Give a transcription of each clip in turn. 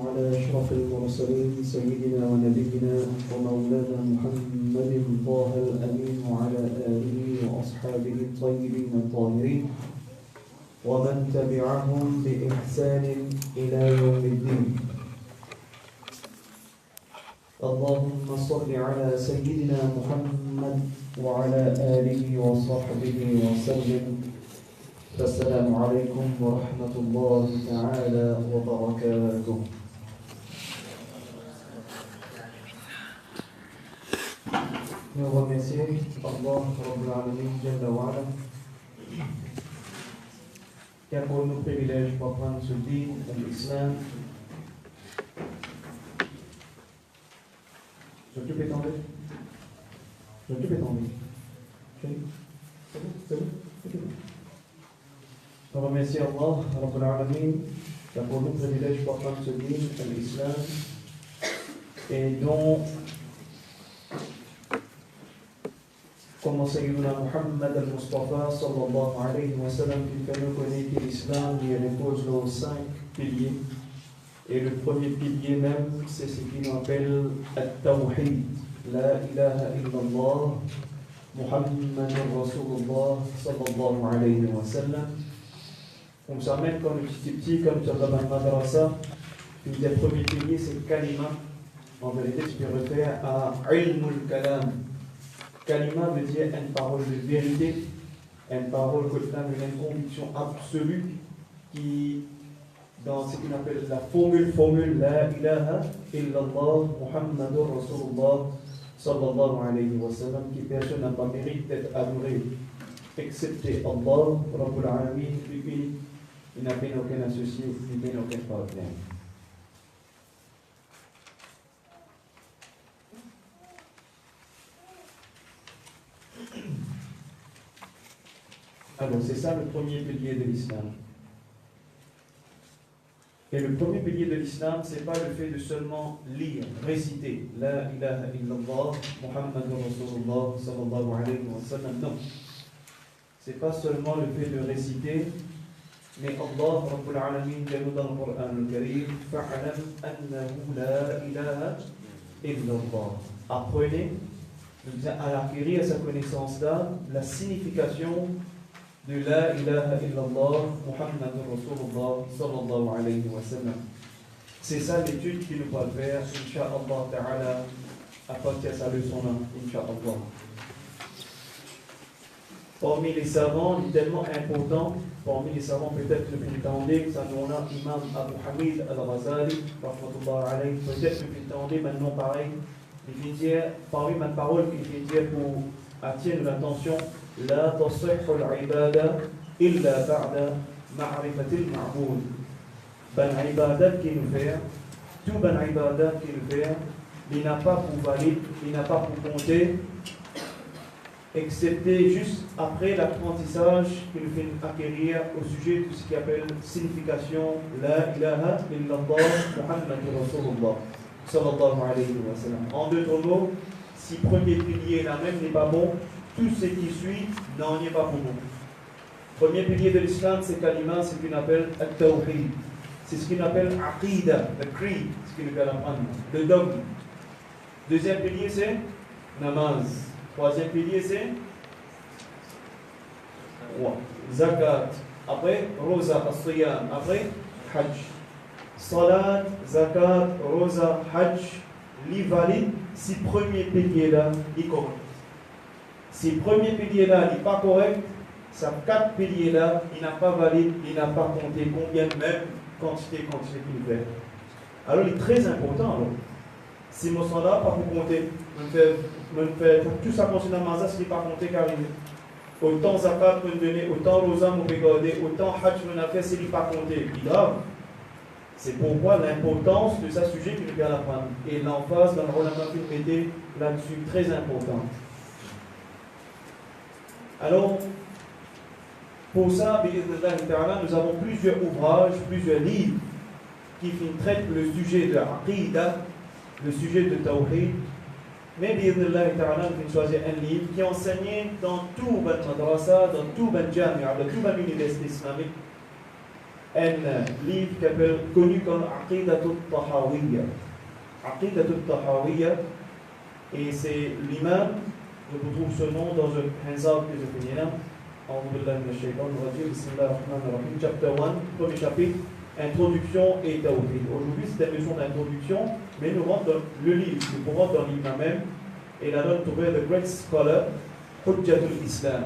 على أشرف المرسلين سيدنا ونبينا ومولانا محمد طه الأمين وعلى آله وأصحابه الطيبين الطاهرين ومن تبعهم بإحسان إلى يوم الدين. اللهم صل على سيدنا محمد وعلى آله وصحبه وسلم. السلام عليكم ورحمة الله تعالى وبركاته. Nous remercions Allah Rabbul Alamin Jalla wa Ala qui a pour nous privilège pour apprendre ce din, l'islam. Je t'occupe étendue. Je t'occupe étendue. C'est bon. Nous remercions Allah Rabbul Alamin qui a pour nous privilège pour apprendre ce din, l'islam, et dont comme Sayyidina Muhammad al-Mustafa sallallahu alayhi wa sallam qui fait nous connaître l'islam, il repose dans 5 piliers. Et le premier pilier même, c'est ce qu'on appelle At-Tawhid. La ilaha illallah, Muhammadur Rasulullah sallallahu alayhi wa sallam. On s'amène quand nous étions petits, comme sur la madrasa, une des premiers piliers, c'est Kalima. En vérité, tu peux refaire à Ilmul Kalam. Kalima veut dire une parole de vérité, une parole qui donne une conviction absolue qui, dans ce qu'on appelle la formule La ilaha illallah Muhammadur Rasulullah sallallahu alayhi wa sallam, qui personne n'a pas mérite d'être adoré, excepté Allah, Rabbul Alamin, lui, il n'a bien aucun associé, il n'a bien aucun partenaire. Alors, c'est ça le premier pilier de l'islam. Et le premier pilier de l'islam, ce n'est pas le fait de seulement lire, réciter La ilaha illallah, Muhammadur Rasulullah sallallahu alayhi wa sallam. Non. Ce n'est pas seulement le fait de réciter, mais Allah Rabbul Alamin dit dans le Coran al-Karim Fa'alam annahu la ilaha illallah. Apprenez, à acquérir sa connaissance-là, la signification de La ilaha illallah Muhammadur Rasulullah sallallahu alayhi wa sallam. C'est ça l'étude qui nous va faire, Inch'Allah ta'ala, à partir de sa leçon-là, Inch'Allah. Parmi les savants, tellement importants, parmi les savants peut-être le plus tendé, ça nous a Imam Abu Hamid al-Ghazali, rahmatullah alayhi, peut-être le plus tendé, maintenant pareil, il fait dire, parmi ma parole, il fait dire pour attirer l'attention, لا تصح العبادة إلا بعد معرفة المعبود. Ben ibadat qui nous fait, tout ben ibadat qui nous fait, il n'a pas pour valide, il n'a pas pour compter, excepté juste après l'apprentissage qu'il nous fait acquérir au sujet de ce qu'il appelle signification La ilaha illallah Muhammadur Rasulullah sallallahu alayhi wa sallam. En d'autres mots, si premier pilier là même n'est pas bon, tout ce qui suit n'en est pas pour nous. Premier pilier de l'islam, c'est Kalima, c'est ce qu'on appelle At-Tawhid. C'est ce qu'on appelle Aqida, le creed, ce qu'on appelle apprendre, le dogme. Deuxième pilier, c'est Namaz. Troisième pilier, c'est Zakat. Après, Rosa, As-Siyam. Après, Hajj. Salat, Zakat, Rosa, Hajj, les valides, ces premiers piliers-là, ils corrects. Ces premiers piliers-là, il n'est pas correct. Ces 4 piliers-là, il n'a pas valide, il n'a pas compté combien même quantité qu'il fait. Alors, il est très important. Alors. Ces mots-là, pas pour compter. Tout ça concernant Maza, ce qui n'est pas compté car autant zakat peut donner, autant rosa peut garder, autant hajj peut faire, ce qui n'est pas compté. C'est grave. C'est pourquoi l'importance de ce sujet qu'il vient d'apprendre. Et l'emphase dans le rôle qu'il mettait là-dessus, très important. Alors, pour ça, nous avons plusieurs ouvrages, plusieurs livres qui traitent le sujet de l'Aqidah, le sujet de Tawhid. Mais nous avons choisi un livre qui enseignait dans tout le madrasa, dans tout le jami'a, dans toute l'université islamique, un livre connu comme Aqidatul Tahawiyya. Aqidatul Tahawiyya, et c'est l'imam, je vous trouve ce nom dans un hanzab que je finis là. Chapter 1, premier chapitre, introduction et tawhid. Aujourd'hui, c'est une leçon d'introduction, mais nous rentrons dans le livre, nous rentrons dans l'imam même, et la donne trouvée the great scholar, Hujjatul Islam.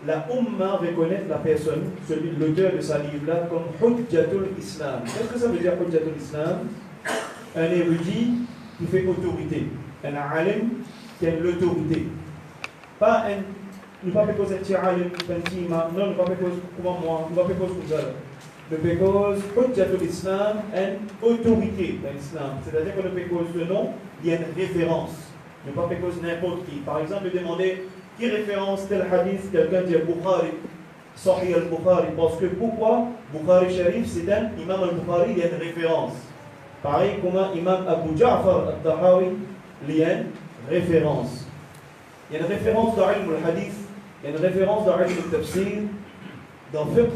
La Ummah reconnaît la personne, l'auteur de sa livre-là, comme Hujjatul Islam. Qu'est-ce que ça veut dire Hujjatul Islam? Un érudit qui fait autorité, un alim qui a l'autorité. Pas un, nous ne pas cause un alim, un imam, non, nous ne pas cause comme moi, nous ne pas cause comme ça. Nous cause Hujjatul Islam, une autorité dans l'islam. C'est-à-dire que nous cause ce nom, il y a une référence. Nous ne pas cause n'importe qui. Par exemple, demander qui référence tel hadith, quelqu'un dit Bukhari, Sahih al-Bukhari, parce que pourquoi Bukhari Sharif, c'est un imam al-Bukhari, il y a une référence. Pareil comme imam Abu Ja'far al-Tahawi, il y a une référence. Il y a une référence dans l'ilm al-Hadith, il y a une référence dans l'ilm al-Tafsir, dans le fiqh,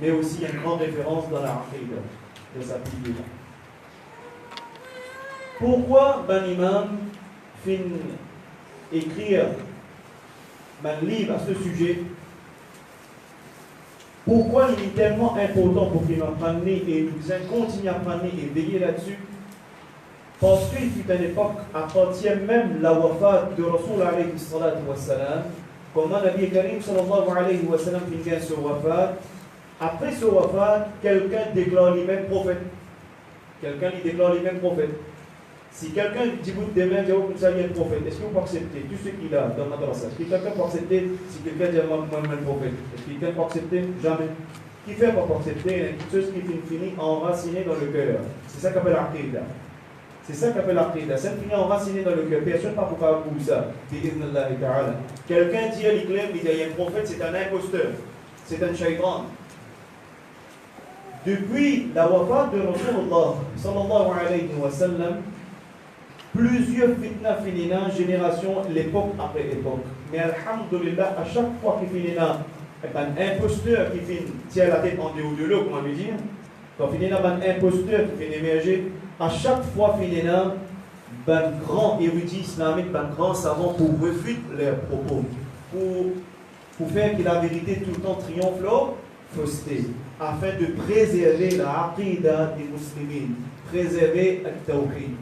mais aussi il y a une grande référence dans la aqidah, de sa figure. Pourquoi ben imam fin écrire un livre à ce sujet? Pourquoi il est tellement important pour qu'il m'apprenne et nous continue à apprendre et veiller là-dessus? Parce qu'il fut à une époque, à partir même la wafat de Rasul alayhi salatu wa salam, comme Nabi Karim sallallahu alayhi wa sallam finit ce wafat, après ce wafat, quelqu'un déclare lui-même prophète. Quelqu'un lui déclare lui-même prophète. Si quelqu'un dit vous demain, dit comme ça, il y a un prophète, est-ce que vous pouvez accepter tout ce qu'il a dans madrasa? Est-ce que quelqu'un peut accepter si quelqu'un dit moi-même un prophète? Est-ce que quelqu'un peut accepter? Jamais. Qui fait pour accepter quelque chose qui finit enraciné dans le cœur? C'est ça qu'appelle l'aqida. C'est ça qu'appelle l'aqida. Ça finit enraciné dans le cœur. Personne ne peut pas pour ça. Quelqu'un dit, il clame, il dit il y a un prophète, c'est un imposteur. C'est un shaytan. Depuis la wafat de Rasulullah sallallahu alayhi wa sallam, plusieurs fitna finina, génération, l'époque après époque. Mais alhamdulillah, à chaque fois qu'il finit un imposteur qui tient la tête en dehors de l'eau, comment lui dire, quand finit un imposteur qui finit émerger, à chaque fois finit un grand érudit islamique, un grand savant pour refuter leurs propos, pour faire que la vérité tout le temps triomphe leur fausseté, afin de préserver la aqidah des musulmans, préserver le tawhid.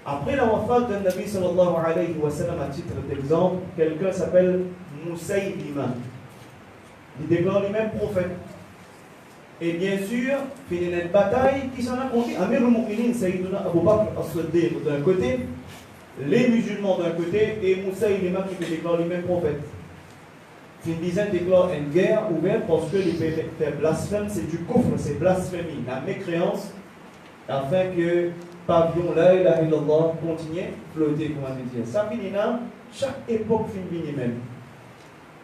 Après la wafat d'un Nabi sallallahu alayhi wa sallam, à titre d'exemple, quelqu'un s'appelle Musaylima. Il déclare lui-même prophète. Et bien sûr, il y a une bataille qui s'en a conduit. Amir al-Mu'minin, Sayyiduna Abu Bakr as-Siddiq d'un côté, les musulmans d'un côté, et Musaylima qui déclare lui-même prophète. Une dizaine déclare une guerre ouverte parce que les blasphèmes, c'est du kufr, c'est blasphémie, la mécréance, afin que pavillon la ilaha illallah continue flotter, comme on dit. Ça finit là, chaque époque finit même.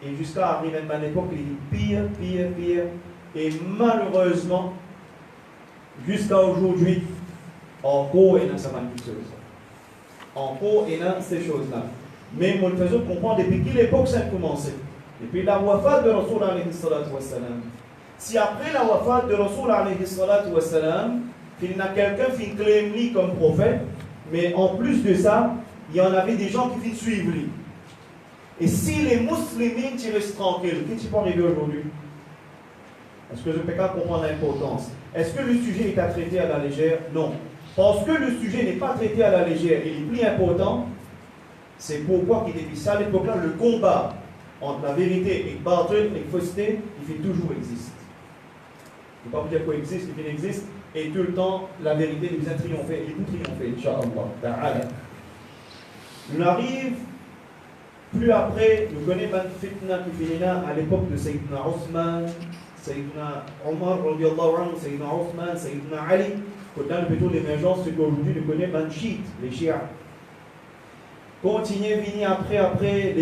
Et jusqu'à arriver à une époque, il est pire, pire, pire. Et malheureusement, jusqu'à aujourd'hui, encore il y a ça encore il y a ces choses-là. Mais nous faisons comprendre depuis quelle époque ça a commencé. Depuis la wafat de Rasul alayhi salatu wa salam. Si après la wafat de Rasul alayhi salatu wa salam, il y a quelqu'un qui clame lui comme prophète, mais en plus de ça, il y en avait des gens qui viennent suivre lui. Et si les musulmans tu restent tranquilles, qu'est-ce qui peut arriver aujourd'hui? Est-ce que je peux pas comprendre l'importance? Est-ce que le sujet est à traiter à la légère? Non. Parce que le sujet n'est pas traité à la légère, il est plus important, c'est pourquoi qu'il depuis ça à l'époque-là, le combat entre la vérité et le batil et la fausseté, il fait toujours exister. Je ne peux pas vous dire quoi existe, il existe, et tout le temps, la vérité nous a triomphé, et nous triompher, Inch'Allah. On arrive, plus après, nous connaissons une fitna qui finit à l'époque de Sayyidina Othman, Sayyidina Omar, Sayyidina Othman, Sayyidina Ali, dans plutôt l'émergence, ce qu'aujourd'hui nous connaissons les chiites, les chiites. Continuez, venir après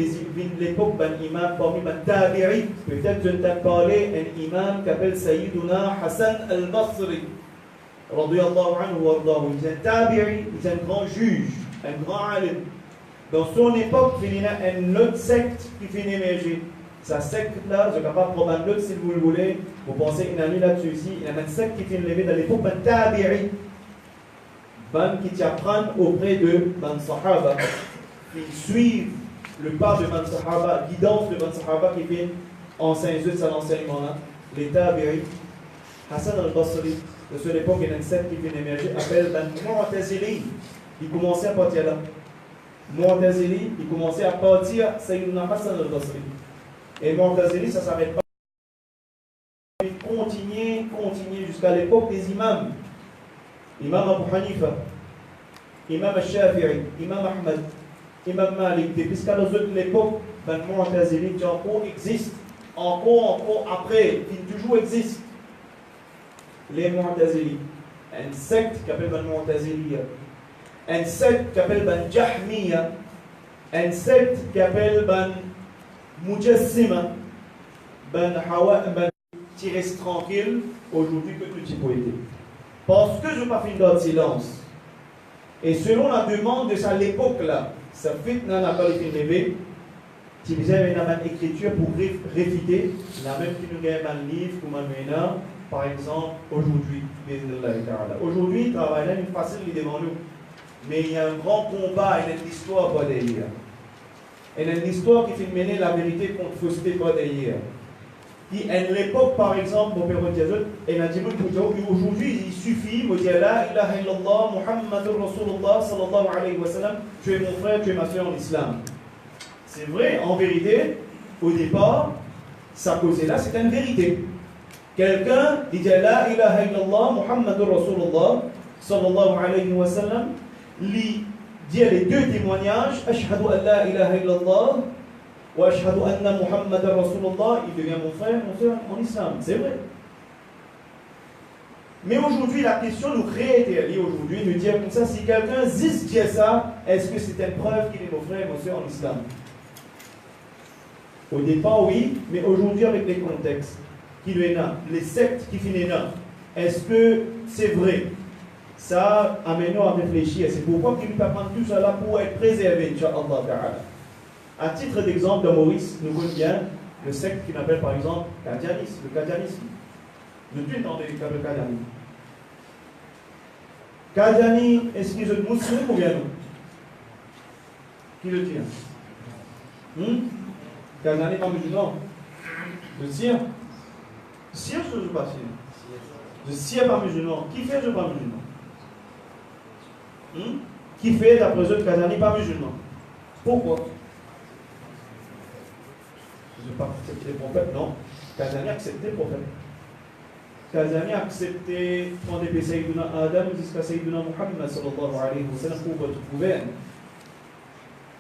l'époque d'un imam parmi les tabi'i. Peut-être je t'ai parlé d'un imam qui s'appelle Sayyiduna Hassan al-Basri. Radiyallahu anhu wa ardahu. Il est un tabi'i, il est un grand juge, un grand alim. Dans son époque, il y a une autre secte qui finit émerger. Sa secte-là, je suis capable de prendre un autre si vous le voulez. Vous pensez une année là-dessus ici. Il y a une secte qui est levée dans l'époque de Tabi'i. Qui t'apprennent auprès de Ban Sahaba. Qui suivent le pas de Ban Sahaba, guidance de Ban Sahaba qui vient enseigner cet enseignement-là. Les Tabi'i. Hassan al-Basri, de cette époque, il y a une secte qui vient d'émerger, appelle Ban Mu'tazili. Il commençait à partir là. Mu'tazili, il commençait à partir Sayyidina Hassan al-Basri. Et Mu'tazili, ça ne s'arrête pas. Il continue jusqu'à l'époque des imams. Imam Abu Hanifa, Imam al-Shafi'i, Imam Ahmad, Imam Malik, jusqu'à l'époque, Ban Mu'tazili qui encore existe, encore après, qui toujours existe. Les Mu'tazili, une secte qui s'appelle Ban Mu'taziliya, une secte qui s'appelle Ban Jahmiya, une secte qui s'appelle Ban Mujassima, Ban Hawa, Ban qui reste tranquille aujourd'hui que tout type été. Parce que je ne veux pas finir dans silence. Et selon la demande de ça, l'époque là, ça fait n'a pas été levé. Si vous avez une écriture pour réfuter, la même qui nous gagne un livre, comme un par exemple, aujourd'hui. Aujourd'hui, il travaille là, une facile devant nous. Mais il y a un grand combat, il y a une histoire pas derrière. Il y a une histoire qui fait mener la vérité contre fausseté pas derrière. À l'époque, par exemple, mon père Diazot, il a dit aujourd'hui, il suffit, il dit la ilaha illallah, Muhammadur Rasulullah, sallallahu alayhi wa sallam, tu es mon frère, tu es ma soeur en islam. C'est vrai, en vérité, au départ, sa cause-là, c'est une vérité. Quelqu'un dit la ilaha illallah, Muhammadur Rasulullah, sallallahu alayhi wa sallam, lui dit les deux témoignages, ashhadu an la ilaha illallah, وأشهد أن محمد رسول الله, il devient mon frère, mon soeur en islam. C'est vrai. Mais aujourd'hui, la question nous réétablit aujourd'hui, nous dire comme ça, si quelqu'un dit ça, est-ce que c'est une preuve qu'il est mon frère, mon soeur en islam? Au départ, oui, mais aujourd'hui, avec les contextes qui nous là, les sectes qui finissent là, est-ce que c'est vrai? Ça amène nous à réfléchir. C'est pourquoi qu'il nous apprend tout cela pour être préservé, Inch'Allah Ta'ala. À titre d'exemple de Maurice, nous connaissons bien le secte qu'on appelle par exemple Qadianisme, le Qadianisme. Nous tous entendons le Qadianisme. Qadiani, est-ce qu'ils sont musulmans ou bien non? Qui le tient? Qadiani pas musulman. Le sire? Sire, je ne suis pas sire. Le sire pas musulman. Qui fait, je ne suis pas musulman? Qui fait, d'après eux, Qadiani pas musulman? Pourquoi? Je ne pas accepter les prophètes, non. Qadiani a accepté les prophètes. Qadiani a accepté prendre des Sayyiduna Adam jusqu'à Sayyiduna Muhammad sallallahu alayhi wa sallam pour votre gouverne.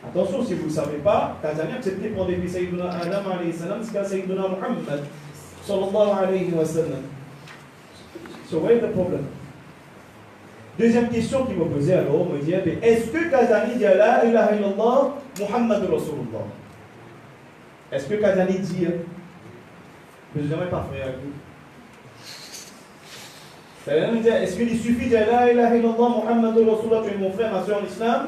Attention, si vous ne le savez pas, Qadiani a accepté prendre des Sayyiduna Adam alayhi wa sallam jusqu'à Sayyiduna Muhammad sallallahu alayhi wa sallam. So where is the problem? Deuxième question qui me posait alors, me dit, est-ce que Qadiani dit la ilaha illallah Muhammad Rasulullah? Est-ce que Qadiani dit, je ne suis jamais pas frère avec vous? Est-ce qu'il suffit de dire la ilaha illallah Muhammad Rasulullah, tu es mon frère, ma soeur en islam?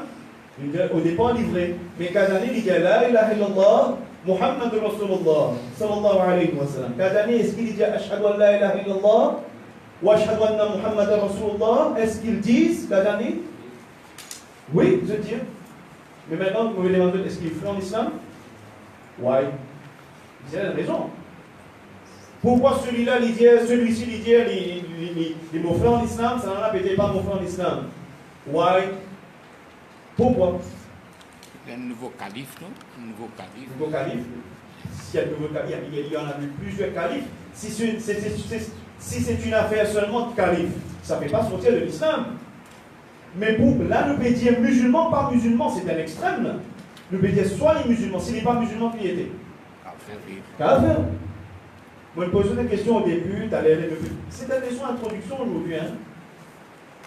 Au départ, il est vrai. Mais Qadiani dit la ilaha illallah Muhammad Rasulullah sallallahu alayhi wa sallam. Qadiani, est-ce qu'il dit ashhadu an la ilaha illallah wa ashhadu anna Muhammad Rasulullah? Est-ce qu'ils disent, Qadiani? Oui, je dis. Mais maintenant, vous pouvez demander, est-ce qu'il est frère en islam? Oui. Vous avez raison. Pourquoi celui-là, celui-ci, les mots frères en islam, ça n'en a peut-être pas mon frère en islam? Oui. Pourquoi? Un nouveau calife, non? Un nouveau calife. Nouveau calife. S'il y a un nouveau calife, il y en a eu plusieurs califes. Si c'est une affaire seulement de calife, ça ne fait pas sortir de l'islam. Mais pour là, le peut dire musulman, pas musulman, c'est un extrême. Là. Le peut dire soit les musulmans, s'il n'est pas musulman, qui était? Kafir. Moi, je me posais une question au début, c'est une question d'introduction aujourd'hui. Hein?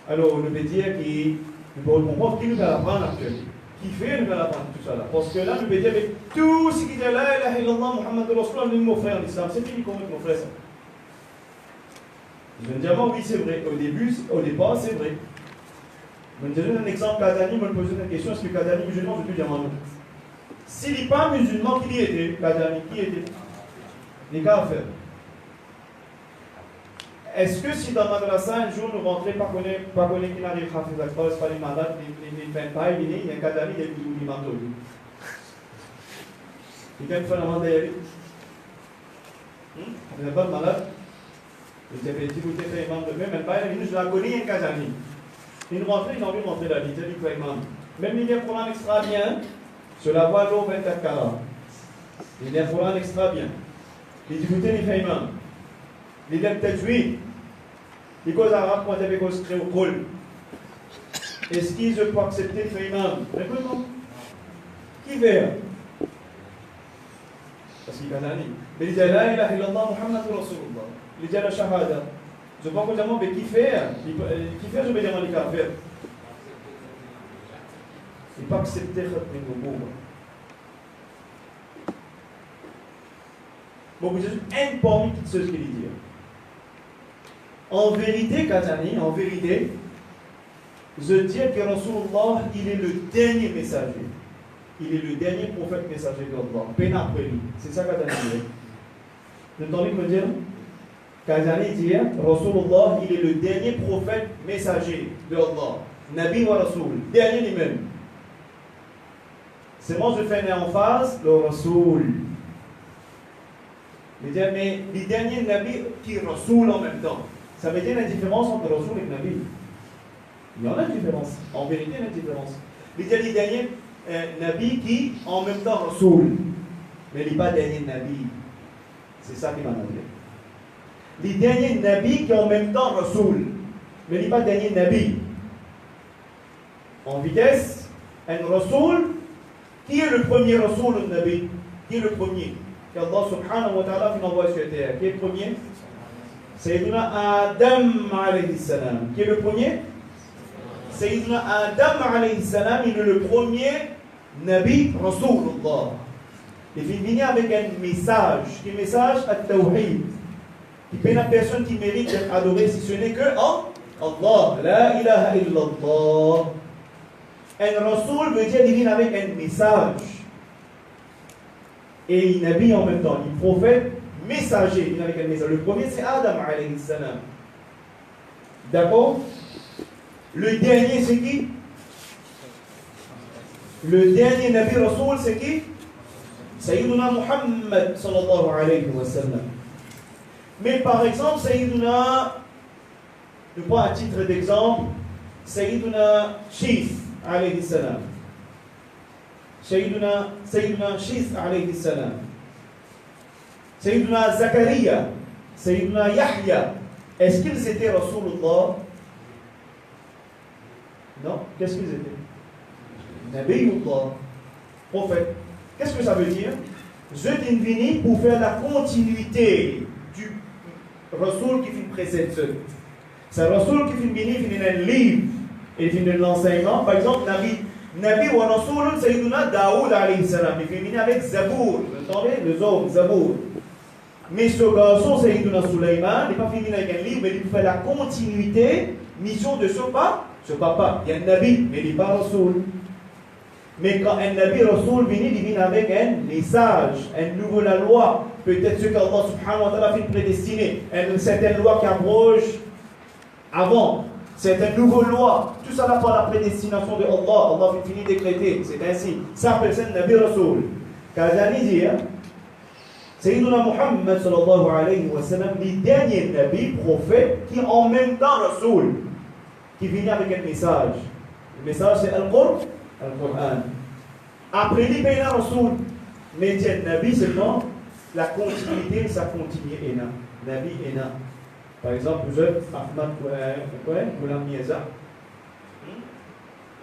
Alors, le peut dire qui, pour comprendre, qui nous va l'apprendre actuellement? Qui fait, nous va l'apprendre tout ça là? Parce que là, le peut dire, mais tout ce qui dit là, ilaha illallah, Muhammad Rasulullah, nous mon frère en islam, c'est fini comment mon frère ça? Je vais dire, oui, c'est vrai. Au départ, c'est vrai. Je vais donner un exemple, Qadiani, je me poser une question, est-ce que Qadiani musulman, je peux dire non? S'il n'est pas musulman, qui était Qadiani? Qui était? Les cas faire. Est-ce que si dans madrasa un jour nous rentrons pas connaître qui n'arrive à faire la classe, pas les malades, les peines pas, il y a un cas d'amis, des coups du manteau. Il y a une fois la d'ailleurs. Vous n'êtes pas malade? Vous avez dit, vous êtes fait imam de même pas, il nous a connu un cas d'amis. Il rentre, il a envie de rentrer la vie, il dit, imam. Même il y a un Coran extra bien, sur la voie l'eau 24 carats. Il y a un Coran extra bien. Il dit, vous êtes fait imam. Il y a peut-être 8. Les causes arabes, quand ils causes créées au col. Est-ce qu'ils peuvent accepter le fait imam? Répondez-moi. Qui veut? Parce qu'il y a un ami. Mais il dit, la ilaha illallah, Muhammad Rasulullah. Il dit, la shahada. Je pense que j'aimerais qui fait, je vais dire, il va faire. Il ne peut pas accepter le fait imam. Bon, vous êtes un parmi toutes ceux qui disent. En vérité, Kazani, en vérité, je dis que Rasulullah, il est le dernier messager. Il est le dernier prophète messager d'Allah. Peine après lui. C'est ça Kazani dit. Vous entendez me dire? Kazani dit, Rasulullah, il est le dernier prophète messager d'Allah. Nabi wa Rasul. Dernier lui-même. C'est moi je fais une emphase, le Rasul. Mais les derniers Nabi qui Rasul en même temps. Ça veut dire la différence entre Rasul et Nabi. Il y en a une différence. En vérité, il y a une différence. Les derniers Nabi qui en même temps Rasul. Mais il n'est pas dernier Nabi. C'est ça qui m'a demandé. Les derniers Nabi qui en même temps Rasul. Mais il n'est pas dernier Nabi. En vitesse, un Rasul. Qui est le premier Rasul ou Nabi? Qui est le premier? qu'Allah subhanahu wa ta'ala nous envoie sur terre. Qui est le premier? Sayyiduna Adam alayhi salam. Qui est le premier? Sayyiduna Adam alayhi salam, il est le premier Nabi Rasulullah. Il vient avec un message. Qui est le message at-tawhid. Qui peut la personne qui mérite d'être adorée si ce n'est que Allah. La ilaha illallah. Un Rasul veut dire qu'il vient avec un message. Et il nabi en même temps, il prophète messager, il vient avec un message. Le premier c'est Adam alayhi salam. D'accord? Le dernier c'est qui? Le dernier Nabi Rasoul c'est qui? Sayyiduna Muhammad sallallahu alayhi wa sallam. Mais par exemple, Sayyiduna, je prends à titre d'exemple, Sayyiduna Shif alayhi salam. Sayyiduna Shif alayhi salam. Sayyiduna Zakaria, Sayyiduna Yahya. Est-ce qu'ils étaient Rasulullah? Non. Qu'est-ce qu'ils étaient? Nabiullah, prophète. Qu'est-ce que ça veut dire? Je suis venu pour faire la continuité du Rasul qui précède ce. C'est Rasul qui finit un livre et finit l'enseignement. Par exemple, Nabi wa Rasul, Sayyiduna Daoud alayhi salam. Il finit avec Zabour. Vous entendez? Le Zohar, Zabour. Mais ce garçon, Sayyiduna Sulaiman, n'est pas fini avec un livre, mais il fait la continuité, mission de ce papa. Il y a un Nabi, mais il n'est pas Rasul. Mais quand un Nabi Rasul il vient avec un message, un nouveau la loi, peut-être ce qu'Allah subhanahu wa ta'ala fait prédestiner, une certaine loi qui abroge avant, certaines nouvelles lois, tout ça n'a pas la prédestination de Allah, Allah fait finir décréter, c'est ainsi. Ça appelle ça un Nabi Rasul. Kazani dit, Sayyiduna Muhammad sallallahu alayhi wa sallam, les derniers Nabi, prophètes, qui en même temps Rasul, qui viennent avec un message. Le message c'est Al-Qur'an. Après lui, il y a Rasul. Mais il y a Nabi seulement, la continuité, ça continue. Nabi et Na. Par exemple, vous êtes Ahmad Ghulam Miaza.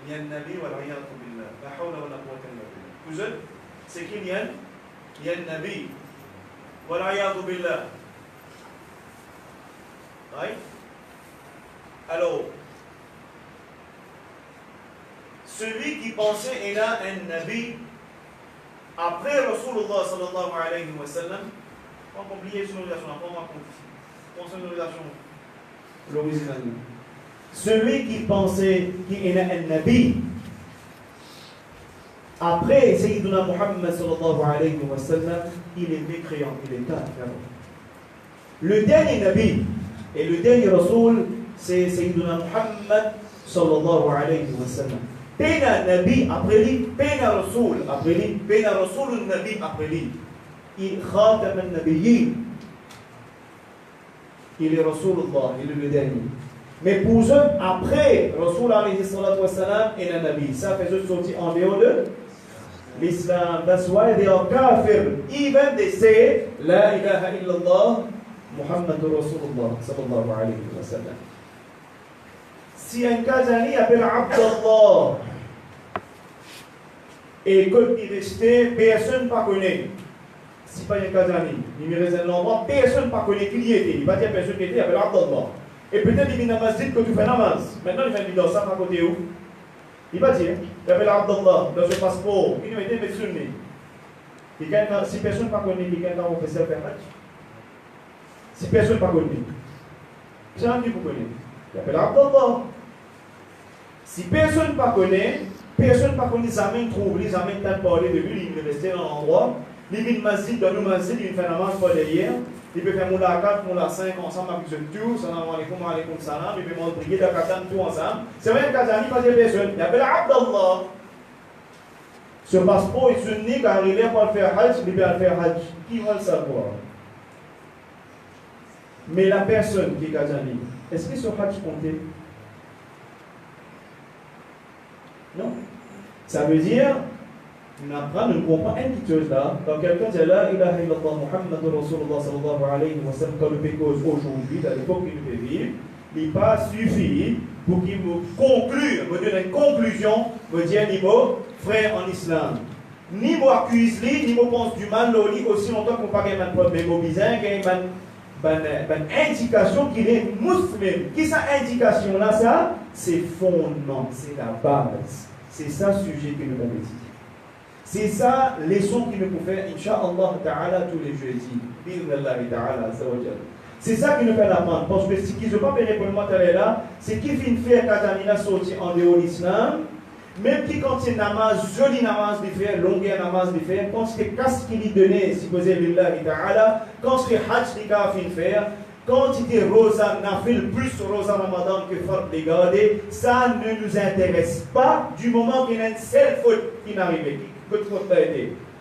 Il y a un Nabi wa l'ayatu billah. La hawla wa la quwwata illa billah. Vous êtes, c'est qui il y a un Nabi wa l'ayatu billah. Oui? Alors, celui qui pensait qu'il a un Nabi après Rasulullah sallallahu alayhi wa sallam, on va oublier son relation, on va concernant relation l'original. Celui qui pensait qu'il a un Nabi Après Sayyiduna Muhammad sallallahu alayhi wa sallam, il est mécréant, il est kafir. Le dernier Nabi et le dernier Rasoul, c'est Sayyiduna Muhammad sallallahu alayhi wa sallam. Pena Nabi après lui, Pena Rasoul après lui, Pena Rasoul Nabi après lui. Il khatam al-Nabiyyin. Il est Rasulullah, il est le dernier. Mais pour eux, après Rasoul alayhi salatu wa sallam et le Nabi, ça fait eux sortir en dehors de l'Islam. That's why they are kafir. Even they say, La ilaha illallah, Muhammadur Rasulullah sallallahu alayhi wa sallam. Si un Kazani appelle Abdallah et qu'il restait, personne ne connaît. Si pas un Kazani, il me reste un endroit, personne ne connaît qui y était. Il va dire personne qui était, il appelle Abdallah. Et peut-être il vient dans la masjid que tu fais namaz. Maintenant il fait une vidéo, ça à côté où? Il va dire, il appelle Abdallah dans ce passeport, il nous était mentionné. Si personne ne connaît, quelqu'un va faire ça faire match. Si personne ne connaît, c'est un qui vous connaît. Il appelle Abdallah. Si personne ne connaît, personne ne connaît, ça même trouve, les amène tant parler de lui, il est resté dans l'endroit. Il vient masjid, dans le masjid, il fait namaz pour derrière. Il peut faire moula 4, moula 5 ensemble avec ce tout, salam alaikum, alaikum salam, il peut prier de Katan tout ensemble. C'est vrai que Kazani, pas de personne. Il appelle Abdallah. Ce passeport est sunni car il est pour faire Hajj, il peut faire Hajj. Qui va le savoir? Mais la personne qui est Kazani, est-ce que ce Hajj comptait? Non. Ça veut dire, on apprend, on comprend une petite chose là. Quand quelqu'un dit La ilaha illallah Muhammadur Rasulullah sallallahu alayhi wa sallam, quand le pécose aujourd'hui, à l'époque qu'il fait vivre, il n'est pas suffi pour qu'il me conclue, me donne une conclusion, me dire ni mot frère en islam. Ni mot accuse lui, ni mot pense du mal, lui, aussi longtemps qu'on parle de problème au bizarre, il y a une indication qu'il est musulman. Qui ça indication là, ça? C'est fondement, c'est la base. C'est ça le sujet que nous avons étudié. C'est ça leçon qu'il nous faut faire, Inch'Allah Ta'ala, tous les jeudis. C'est ça qui nous fait apprendre. Parce que ce qui ne pas répondre là, c'est qui finit faire Katamina sortir en dehors de l'islam, même qui quand c'est namaz, joli namaz de faire, longueur namaz de faire, quand c'est qu'est-ce qu'il lui donnait, si vous avez l'Illah Ta'ala, quand c'est hajj qu'il a fin faire, quand il était rosa nafil, plus rosa ramadan que faute les garder, ça ne nous intéresse pas du moment qu'il y a une seule faute qui n'arrive.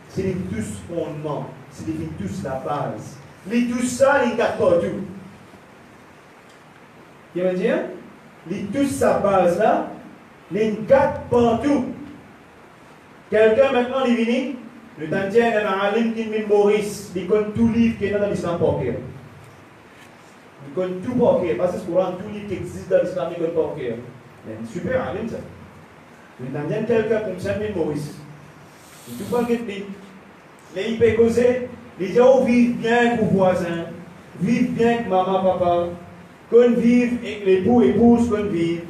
C'est les tous fondements, c'est les tous la base. Les tous ça, les gars partout. Qui veut dire? Les tous sa base là, les gars partout. Quelqu'un maintenant, il vient, le Tandien, il y a un alim qui est Maurice, il connaît tout livre qui est dans l'islam par cœur. Il connaît tout par cœur, parce que c'est le Coran, tout livre qui existe dans l'islam, il connaît par cœur. Il y a un super alim ça. Le Tandien, quelqu'un comme ça, il Maurice. Tout le monde est les IP causés, les gens vivent bien avec vos voisins, vivent bien avec maman, papa, qu'on vive avec l'époux, épouse, qu'on vive.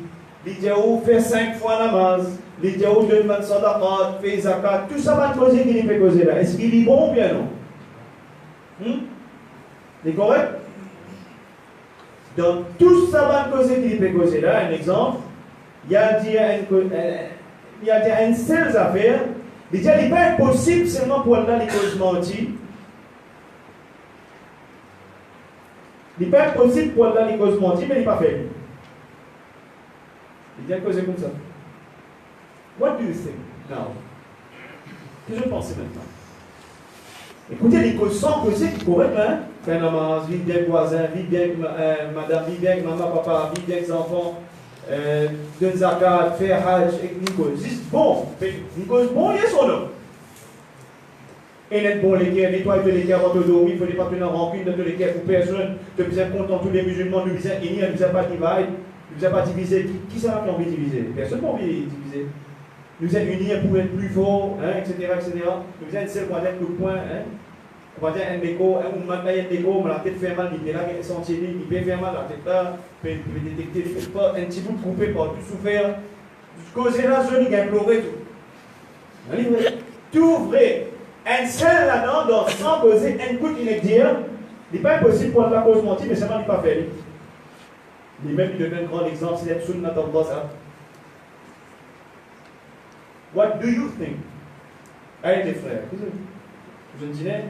Les gens font 5 fois namaz, les gens donnent 20 sadaqat, font zakat, tout ça va causer qui peut causer là. Est-ce qu'il est bon ou bien non? C'est correct? Donc tout ça va causer qui peut causer là. Un exemple, il y a une seule affaire. Il n'est pas impossible seulement pour Allah les causes mentir. Il n'est pas impossible pour Allah les causes mentir, mais il n'est pas fait. Il dit causer comme ça. What do you think now? Que je pense maintenant? Écoutez, les causes sans causer qui correct, hein? Faire namaz, vivre bien avec voisin, vivre bien avec madame, vivre bien avec maman, papa, vivre bien avec les enfants. Donner zakat, faire hajj, et une cause. Bon, une cause bon, yes ou non? Et n'être bon les cœurs, nettoyer tous les cœurs avant de dormir, il ne faut pas tenir rancune de tous les cœurs pour personne, de bien content tous les musulmans, nous disons unis, nous disons pas diviser, nous disons pas diviser. Qui ça qui a envie de diviser? Personne n'a envie de diviser. Nous sommes unis pour être plus forts, hein, etc., etc. Nous disons une seule coup de poing, hein. On va dire un déco, un matin, un déco, la tête fait mal, il est là, il est senti, il peut faire mal, la tête là, il peut détecter, il peut pas, un petit bout coupé par tout souffert. Causer la zone, il a imploré tout. Tout vrai. Un seul là-dedans, sans causer, un coup qui est dire, il n'est pas impossible pour la cause mentir, mais seulement il n'est pas fait. Lui-même, il donne un grand exemple, c'est la sunnah d'Allah. What do you think? Allez les frères, je ne disais,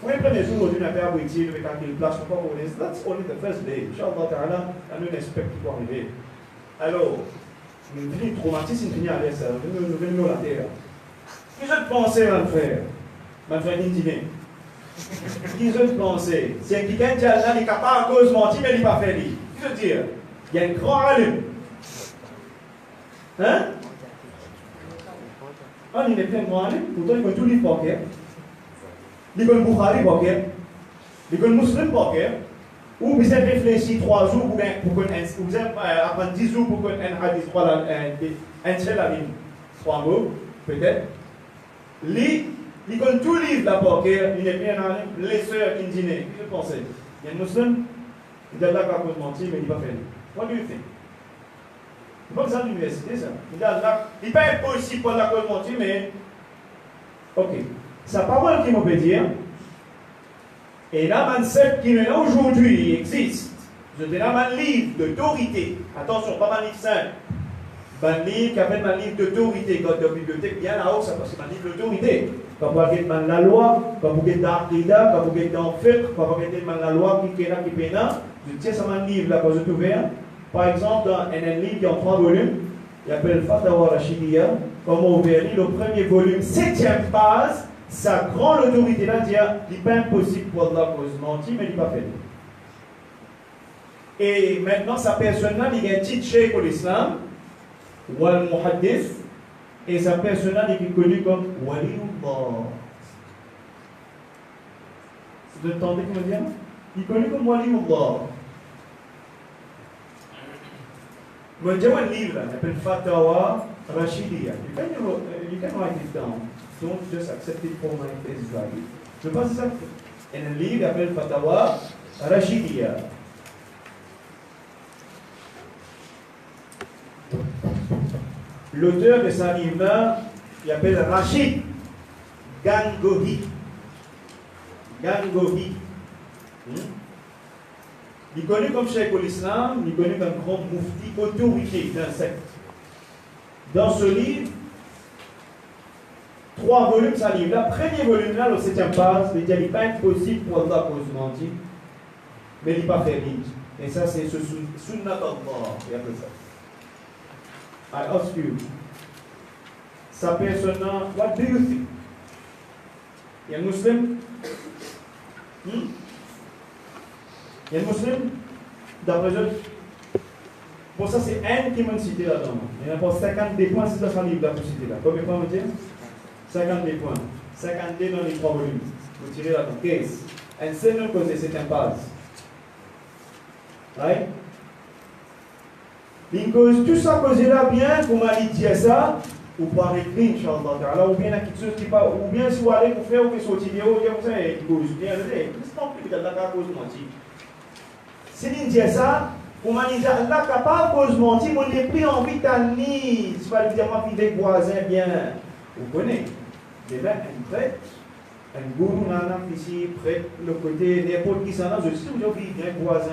oui, le premier jour, on a fait aboutir avec une place pour qu'on est. That's only the first day. Inch'Allah ta'ala, on ne expecte qui peut arriver. Alors, nous venons traumatisme, nous venons à l'aise, nous venons à la terre. Qui je pensais, mon frère Indine. Qui je pensais c'est quelqu'un qui a n'est capable à cause de mentir, mais il n'est pas fait. Qui je dire il y a un grand alim. Hein ah, il est plein de grands alim, pourtant il peut tout lire par cœur. Il peut le Bukhari par cœur. Il peut le Muslim par cœur. Ou vous avez réfléchi 3 jours pour vous apprendre 10 jours pour un hadith, un seul alim. 3 mots, peut-être. Il connaît tout livre là par cœur, il est bien en les sœurs qui dînent. Qu'est-ce que vous pensez? Il y a un musulman, il est là pour mentir, mais il ne va pas faire. What do you think? C'est pas ça à l'université, ça. Il est là, il n'est pas impossible pour la cause mentir, mais. Ok. Sa parole qui me peut dire. Et là, concept qui maintenant aujourd'hui existe. Je te donne un livre d'autorité. Attention, pas un livre simple. Un livre qui appelle un livre d'autorité. Quand la bibliothèque vient là-haut, ça passe un livre d'autorité. Quand vous regardez la loi, quand vous regardez l'Aqida, quand vous regardez l'Fiqh, quand vous regardez la loi qui est là, qui est là, je tiens ça un livre là, quand je trouve un. Par exemple, dans un livre qui est en 3 volumes, il s'appelle Fatawa Rashidiyya. Comment vous verrez, le premier volume, 7e page. Sa grande autorité là dit il n'est pas impossible pour Allah cause mentir, mais il n'est pas fait. Et maintenant, sa personne là, il y a un titre cheikh pour l'islam, Wal Muhaddith, et sa personne là, il est connu comme Waliullah. Vous entendez comment dire? Il est connu comme Waliullah. Vous avez un livre là, il s'appelle Fatawa Rashidiyya. You can write it down. Don't just accept it for my face value. Je pense que ça. Il y a un livre qui s'appelle Fatawa Rashidiyya. L'auteur de ce livre-là, il s'appelle Rashid Gangohi. Gangohi. Il est connu comme cheikh l'islam, il est connu comme grand mufti, autorité d'un secte. Dans ce livre, 3 volumes, ça livre. Le premier volume, là, le 7e page, il n'est pas impossible pour Allah cause mentir, mais il n'est pas fait vite. Et ça, c'est ce sunnat Allah, il appelle ça. I ask you, sa personne, what do you think? Il y a un musulman? Il y a un musulman? D'après eux? Bon, ça, c'est un qui m'a cité là-dedans. Il y en a pas 50 des points, c'est dans son livre, là, pour citer là. Combien de points, vous dites? 50 des points. 50 des dans les 3 volumes. Vous tirez là-dedans. 15. Un seul cause de cette impasse. Right? Il cause tout ça, cause là bien, pour m'aller dire ça, ou par écrit, Inch'Allah, ou bien à quelque chose qui pas, ou bien si vous allez pour faire, ou que sortir vidéo, vous savez, il cause bien, c'est pas plus que la cause mentir. Si il dit ça, pour m'aller dire, Allah capable cause mentir, on n'est plus envie d'année, c'est pas lui dire, moi, des voisins bien. Vous connaissez, déjà, un prêtre, un gourou, ici, prêtre, le côté, n'importe qui s'en a, je sais où je vis, bien voisin.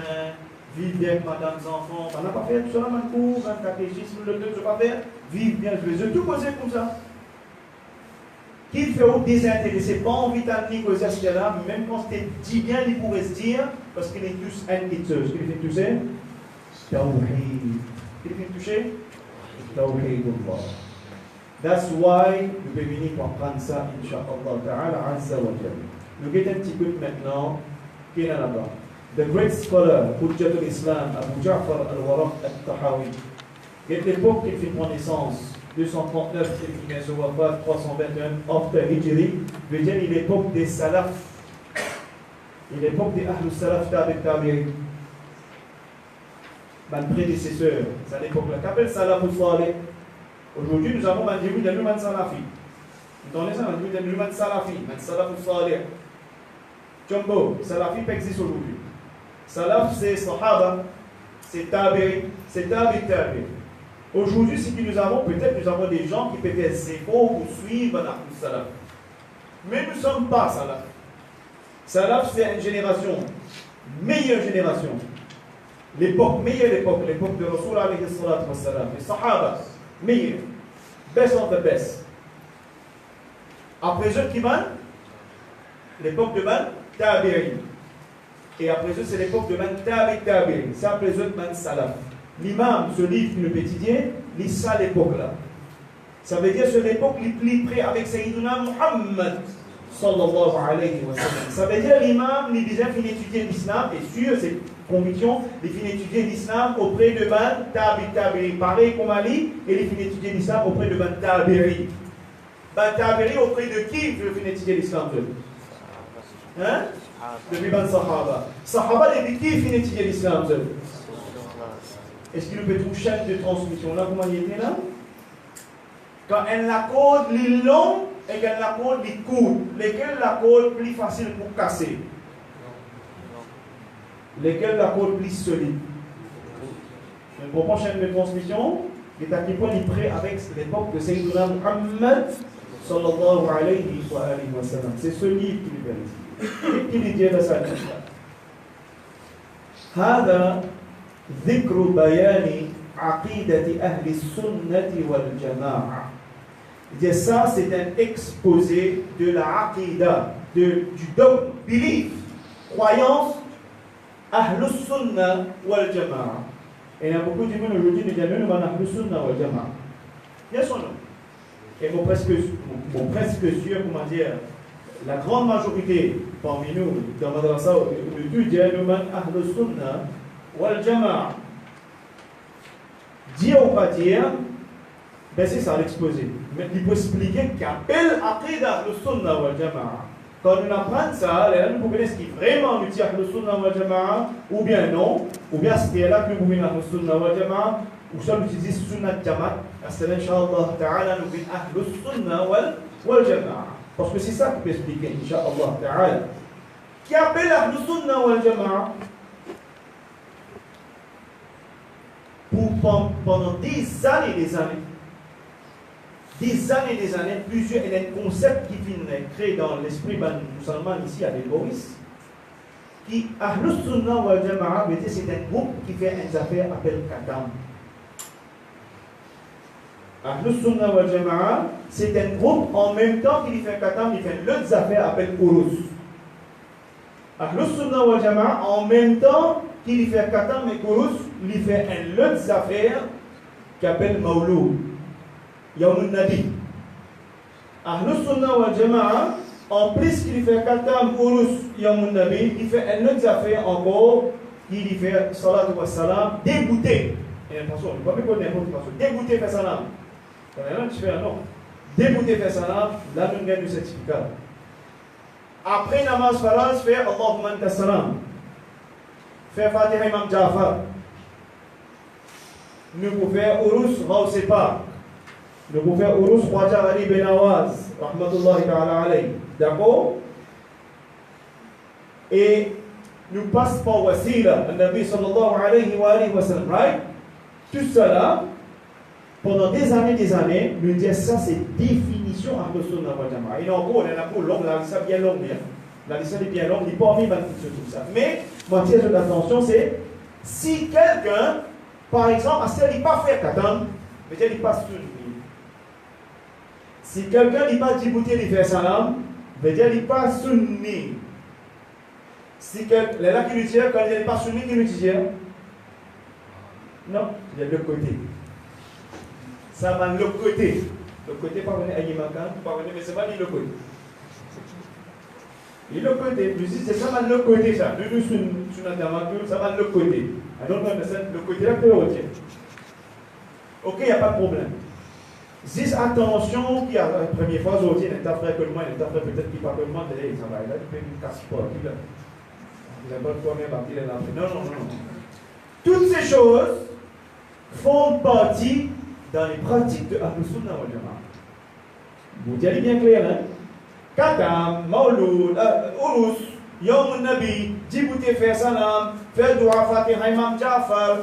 Vivre bien avec madame, enfants, on n'a pas fait tout ça, un cours, un catéchisme, le deux, je ne pas faire. Vivre bien, je vais tout poser comme ça. Qu'il fait au désintéressé, pas envie d'amener causer à ce là, même quand c'était dit bien, il pourrait se dire, parce qu'il est tous un quitteuse. Qu'il fait toucher? Tawhid. Qu'il fait toucher? Tawhid Allah. That's why nous pouvons venir pour prendre ça, Inch'Allah Ta'ala, Azza wa Jalla. Nous guettons un petit peu maintenant, qui est là-bas. The great scholar, Hujjat al-Islam, Abu Ja'far al-Waraq al-Tahawi, qui est l'époque qu'il fait naissance, 239, il vient se voir pas, 321, after Hijri, veut dire il est l'époque des Salaf, il est l'époque des Ahlus Salaf Tabi'i, mon prédécesseur, c'est à l'époque-là. Qu'appelle Salaf al-Salih? Aujourd'hui, nous avons un début de l'humain Salafi. Vous entendez ça, un début de l'humain Salafi, un Salaf al-Salih. Jumbo, Salafi existe aujourd'hui. Salaf, c'est Sahaba, c'est Tabi, c'est Tabi. Aujourd'hui, ce que nous avons, peut-être nous avons des gens qui peuvent être zéro pour suivre la Salaf. Mais nous ne sommes pas Salaf. Salaf, c'est une génération, meilleure génération. L'époque, meilleure époque, l'époque de Rasul alayhi salatu wa salam, les Sahaba, meilleur. Best of the best. Après eux, qui van? L'époque de Ban Tabi'in. Et après eux, c'est l'époque de Ban Tabi'in. C'est après eux, Ban Salaf. L'imam, ce livre qui le pétidien, lit ça à l'époque-là. Ça veut dire c'est l'époque les plus près avec Sayyiduna Muhammad sallallahu alayhi wa sallam. Ça veut dire l'imam, il déjà fin étudier l'islam, et sur ses convictions, il fin étudier l'islam auprès de Ban Tabi'in. Pareil comme Ali, et il fin étudier l'islam auprès de Ban Tabi'in. Ban Tabi'in auprès de qui il fin étudier l'islam? Hein? Depuis Ban Sahaba. Sahaba, depuis qui il fin étudier l'islam? Est-ce qu'il peut trouver chaîne de transmission là? Comment il était là? Quand elle la code les longs et qu'elle la code les courts, lesquels la code plus facile pour casser? Lesquels la code plus solide? Une prochaine chaîne de transmission est à quel point il est prêt avec l'époque de Sayyidina Muhammad sallallahu alayhi wa sallam. C'est ce livre qui lui permet. Et qui lui dit dans sa liste. هذا ذكر بيان عقيدة أهل السنة والجماعة. Ça, c'est un exposé de la aqidah, du dogme, belief, croyance, Ahlus Sunnah wal Jama'a. Et il y a beaucoup de gens aujourd'hui qui disent nous Ahlus Sunnah wal Jama'a. Bien sûr, non. Et mon presque sûr, comment dire, la grande majorité parmi nous, dans Madrasa, nous disons nous Ahlus Sunnah wal Jama'a. Dire ou pas dire, ben c'est ça l'exposé. Mais il faut expliquer qu'appelle Aqidah le Sunnah wal Jama'a. Quand on apprend ça, là, nous pouvons dire ce qui vraiment nous dit le Sunnah wal Jama'a, ou bien non, ou bien c'est là que nous pouvons dire le Sunnah wal Jama'a, ou ça nous dit Sunnah Jama'a. C'est Inch'Allah Ta'ala, nous pouvons dire le Sunnah wal Jama'a. Parce que c'est ça qu'on peut expliquer, Inch'Allah Ta'ala. Qui appelle le Sunnah wal Jama'a? Pendant des années et des années, plusieurs concepts qui viennent créer dans l'esprit musulman ici à l'Égoïs, qui, Ahlus Sunnah wal Jama'a, c'est un groupe qui fait une affaire appelée Katam. Ahlus Sunnah wal Jama'a, c'est un groupe en même temps qu'il fait Katam, il fait l'autre affaire appelée Urus. Ahlus Sunnah wal Jama'a, en même temps qu'il fait Katam et Urus, il fait un autre affaire qui appelle Mawlou. Yawmun Nabi. Ahlus Sunnah wal Jama'a, en plus qu'il fait Katam, Urus, Yawmun Nabi, il fait un autre affaire encore, il fait Salatu wa Salam, dégoûté. Et attention, il ne faut pas connaître n'importe quoi. Dégoûté fait Salam. Quand il y a un qui fait un nom. Dégoûté fait Salam, là nous gagnons le certificat. Après namaz faraz, fait Allahumma anta salam. Fait Fatiha Imam Jafar. Nous pouvons faire Urus Rawsepa. Nous pouvons faire Urus Khwaja Ali Ben Awaz. Rahmatullahi ta'ala alayhi. D'accord? Et nous passons par Wasila, le Nabi sallallahu alayhi wa sallam. Right? Tout cela, pendant des années, nous disons ça, c'est définition à Ahlus Sunnah wal Jama'a. Il y a encore, il y en a pour longue, la liste est bien longue. La liste est bien longue, il n'y a pas envie de tout ça. Mais, mon tirage d'attention, c'est si quelqu'un, par exemple, il n'est pas fait Katam, mais il n'est pas sunni. Si quelqu'un n'est pas djibouti, il fait salam, il n'est pas sunni. Si quelqu'un, là qui nous dit, quand il n'est pas sunni, qui nous dit, non, il y a deux côtés. Ça va de l'autre côté. Le côté, pas venir à Yimakan, pas venir, mais c'est pas le côté. Et le côté, je dis, c'est ça va de l'autre côté, ça. Nous, sur notre aventure, ça va de l'autre côté. Alors, le côté là, tu le retiens. Ok, il n'y a pas de problème. Dis attention, qui a la première fois, aujourd'hui, il est frère que moi, il est frère peut-être qu'il ne peut pas demander, ça va, il a fait une casse-porte. Il n'a pas de problème, il est là. Non. Toutes ces choses font partie dans les pratiques de Ahlus Sunnah wal Jama'a. Vous dites bien clair, hein? Katam, Mawlud, Urus, Yawmun Nabi, Djibouti faire salam, faire dua Fatiha Imam Jafar,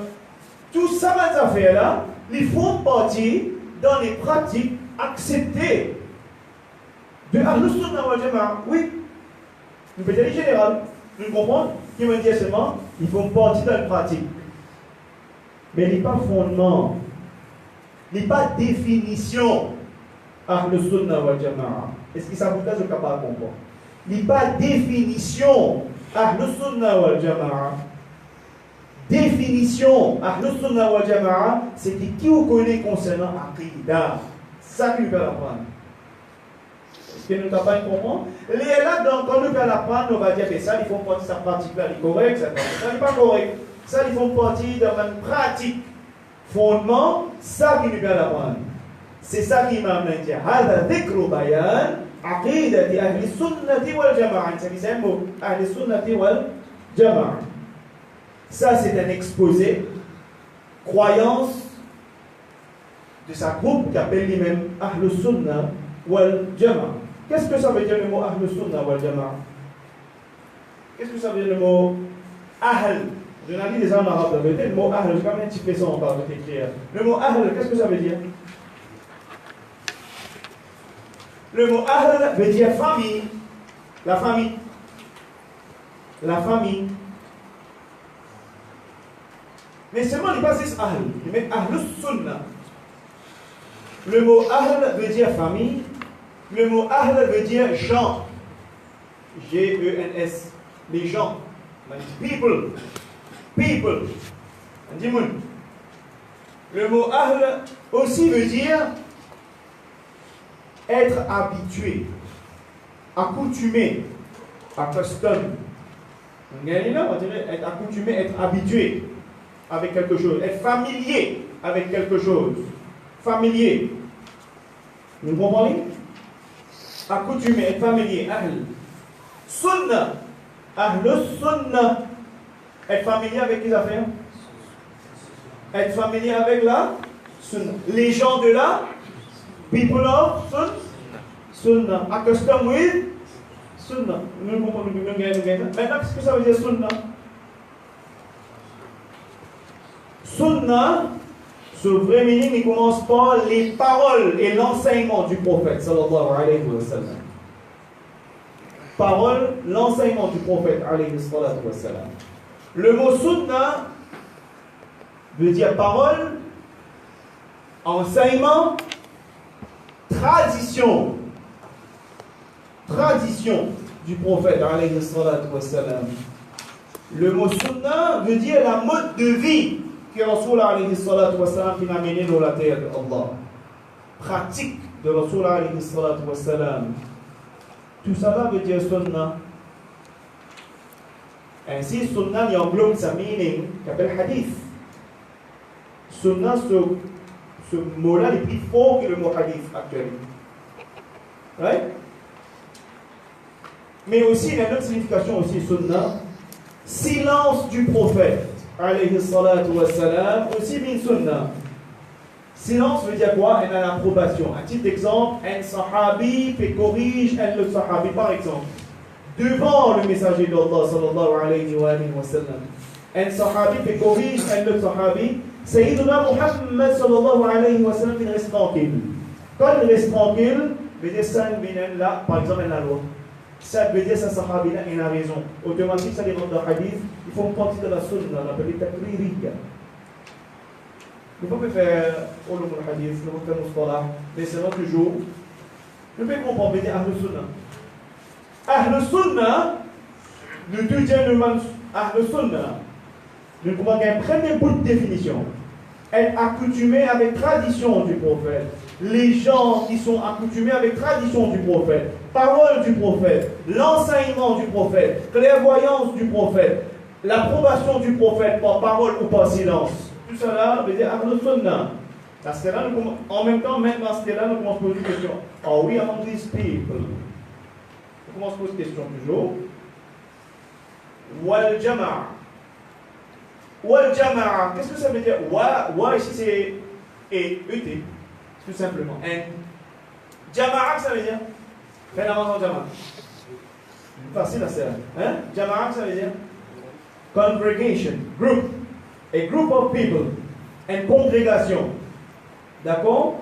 tout ça, ces affaires-là, ils font partie dans les pratiques acceptées de Ahlus Sunnah wal Jama'a. Oui, nous peut dire général, nous comprenons, qui veut dire seulement, ils font partie dans les pratiques. Mais il n'y a pas fondement, il n'y a pas définition. Ahl Sunnah wal Jama'a. Est-ce que ça vous casse le capable de comprendre? Il n'y a pas de définition Ahl Sunnah wal Jama'a. Définition Ahl Sunnah wal Jama'a, c'est qui vous connaît concernant Aqidah. Ça qui nous peut l'apprendre. Est-ce que nous n'avons pas compris? Et là, quand nous peut l'apprendre, on va dire que ça, ils font partie de sa pratique là, il est correct, ça n'est pas correct. Ça, ils font partie de ma pratique. Fondement, ça qui nous peut l'apprendre. C'est ça qui m'a amené à dire هذا ذكر بيان عقيدة أهل السنة والجماعة. C'est un mot, أهل السنة والجماعة. Ça, c'est un exposé, croyance de sa groupe qui appelle lui-même Ahl Sunnah wal Jama'a. Qu'est-ce que ça veut dire le mot Ahl Sunnah wal Jama'a? Qu'est-ce que ça veut dire le mot Ahl? Je l'ai dit déjà en arabe, le mot Ahl, j'ai quand même un petit peu ça en parle de t'écrire. Le mot Ahl, qu'est-ce que ça veut dire? Le mot Ahl veut dire famille. La famille. La famille. Mais seulement il passe Ahl. Il met Ahl Sunnah. Le mot Ahl veut dire famille. Le mot Ahl veut dire gens. G-E-N-S. Les gens. People. People. Le mot Ahl aussi veut dire être habitué, accoutumé, accustomed. On dirait être accoutumé, être habitué avec quelque chose, être familier avec quelque chose. Familier. Vous comprenez? Accoutumé, être familier. Ahl. Sunnah. Ahl Sunnah. Être familier avec les affaires? Être familier avec la Sunnah. Les gens de la people of Sunnah. Accustomed with Sunnah. Maintenant, qu'est-ce que ça veut dire Sunnah? Sunnah, ce vrai meaning, il commence par les paroles et l'enseignement du prophète, sallallahu alayhi wa sallam. Parole, l'enseignement du prophète, alayhi wa sallam. Le mot Sunnah veut dire parole, enseignement, tradition. Tradition du prophète, alayhi wa sallam. Le mot Sunnah veut dire la mode de vie que Rasul alayhi wa sallam a mené dans la terre d'Allah. Pratique de Rasul alayhi wa sallam. Tout ça veut dire Sunnah. Ainsi, Sunnah y englobe sa meaning qu'appelle hadith. Sunnah, ce mot-là est plus fort que le mot hadith actuellement. Right? Mais aussi, il y a une autre signification aussi, Sunnah. Silence du prophète, alayhi salatu wa salam, aussi min Sunnah. Silence veut dire quoi? Elle a l'approbation. Un petit exemple, un sahabi fait corrige un autre sahabi, par exemple. Devant le messager d'Allah, sallallahu alayhi wa sallam. Un sahabi fait corrige un autre sahabi. Sayyiduna Muhammad, sallallahu alayhi wa sallam, il reste tranquille. Quand il reste tranquille, veut dire ça, là, par exemple, il a la loi. Ça veut dire que ce sahabi-là, il a raison. Automatiquement, ça demande dans le hadith, il faut partie de la sunna, on appelle takririya. Nous pouvons faire ulum al-hadith, nous pouvons faire mustalah, mais c'est notre jour. Nous pouvons comprendre, veut dire Ahl Sunnah. Ahl Sunnah, nous te disons Ahl Sunnah. Nous pouvons faire une première bout de définition. Être accoutumé avec tradition du prophète. Les gens qui sont accoutumés avec tradition du prophète, parole du prophète, l'enseignement du prophète, clairvoyance du prophète, l'approbation du prophète par parole ou par silence. Tout cela veut dire Ahl Sunnah. En même temps, même dans ce cas-là, nous commençons à poser une question. Are we among these people? On commence à poser une question toujours. Wal Jama'a. Wal Jama'a. Qu'est-ce que ça veut dire? Wa ici c'est E-T. Tout simplement. Jama'a, ça veut dire? Fais la main en Jama'a. Facile à faire. Hein? Jama'a, ça veut dire? Congregation, group. A group of people. Une congrégation. D'accord?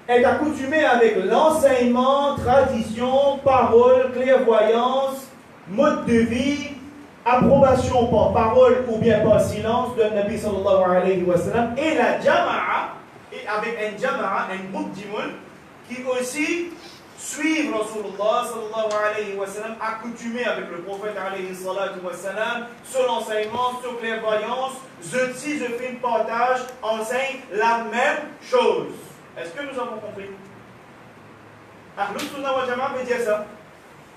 Est accoutumé avec l'enseignement, tradition, parole, clairvoyance, mode de vie, approbation par parole ou bien par silence de Nabi sallallahu alayhi wa sallam. Et la Jama'a, et avec un Jama'a, un groupe d'imam, qui aussi suivent Rasulullah sallallahu alayhi wa sallam, accoutumés avec le prophète alayhi salatu wa sallam, sur l'enseignement, sur clairvoyance, ceux-ci, je fais une partage, enseignent la même chose. Est-ce que nous avons compris? Ahlus Sunnah wal Jama'a veut dire ça.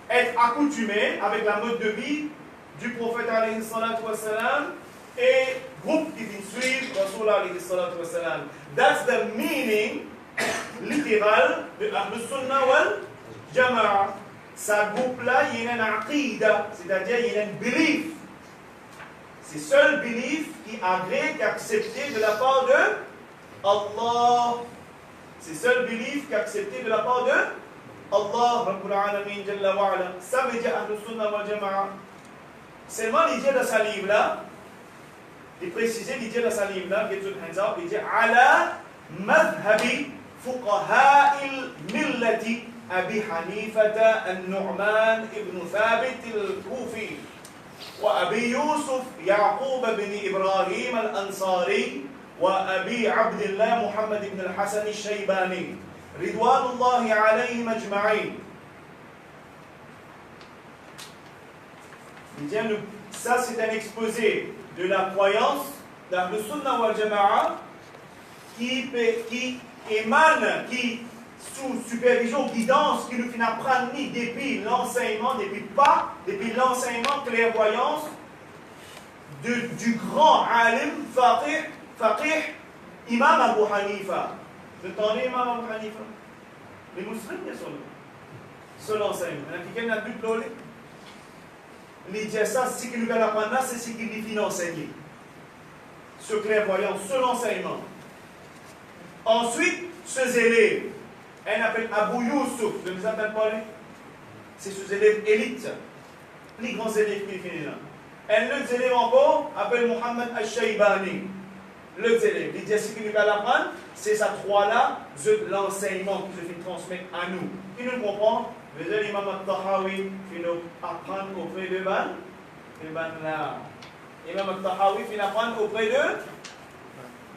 Être accoutumé avec la mode de vie du prophète alayhi salatu wa sallam et groupe qui suivent Rasulullah alayhi salatu wa sallam. That's the meaning littéral de Ahlus Sunnah wal Jama'a. Ce groupe-là, il y a une aqida, c'est-à-dire il y a une belief. C'est seul belief qui agrée, qui est accepté de la part de Allah. C'est seul belief qui est accepté de la part de Allah Rabbul Alamin Jalla wa Ala. Ça veut dire Ahlus Sunnah wal Jama'a. Seulement l'idée de ce livre-là, il précise l'idée de ce livre-là, get your hands up, il dit ala madhhabi fuqaha'il millati Abi Hanifata al-Nu'man ibn Thabit al-Kufi wa Abi Yusuf Yaqub ibn Ibrahim al-Ansari wa Abi Abdullah Muhammad ibn al-Hasan al-Shaybani ridwanullahi alayhim ajma'in. Ça, c'est un exposé de la croyance d'Ahlus Sunnah wal Jama'a qui émane, qui sous supervision, guidance, qui nous fait apprendre depuis l'enseignement, depuis l'enseignement clairvoyance du grand alim, faqih, Imam Abu Hanifa. Vous entendez Imam Abu Hanifa? Les musulmans, ils sont là. Seul enseignement. Il y en a quelqu'un qui a plus de l'idée, ça, c'est ce qu'il nous fait apprendre là, c'est ce qu'il nous fait enseigner. Ce clairvoyant, ce l'enseignement. Ensuite, ce élève, elle appelle Abu Yusuf, je ne vous appelle pas lui. C'est ce élève élite, les grands élèves qui finissent là. Et l'autre élève encore, appelle Muhammad al-Shaybani. L'autre élève, l'idée, ce qu'il nous fait apprendre, c'est ces trois-là, l'enseignement que je vais transmettre à nous. Qui nous comprend? L'imam al-Tahawi qui nous apprend auprès de Ban là. L'imam al-Tahawi qui nous apprend auprès de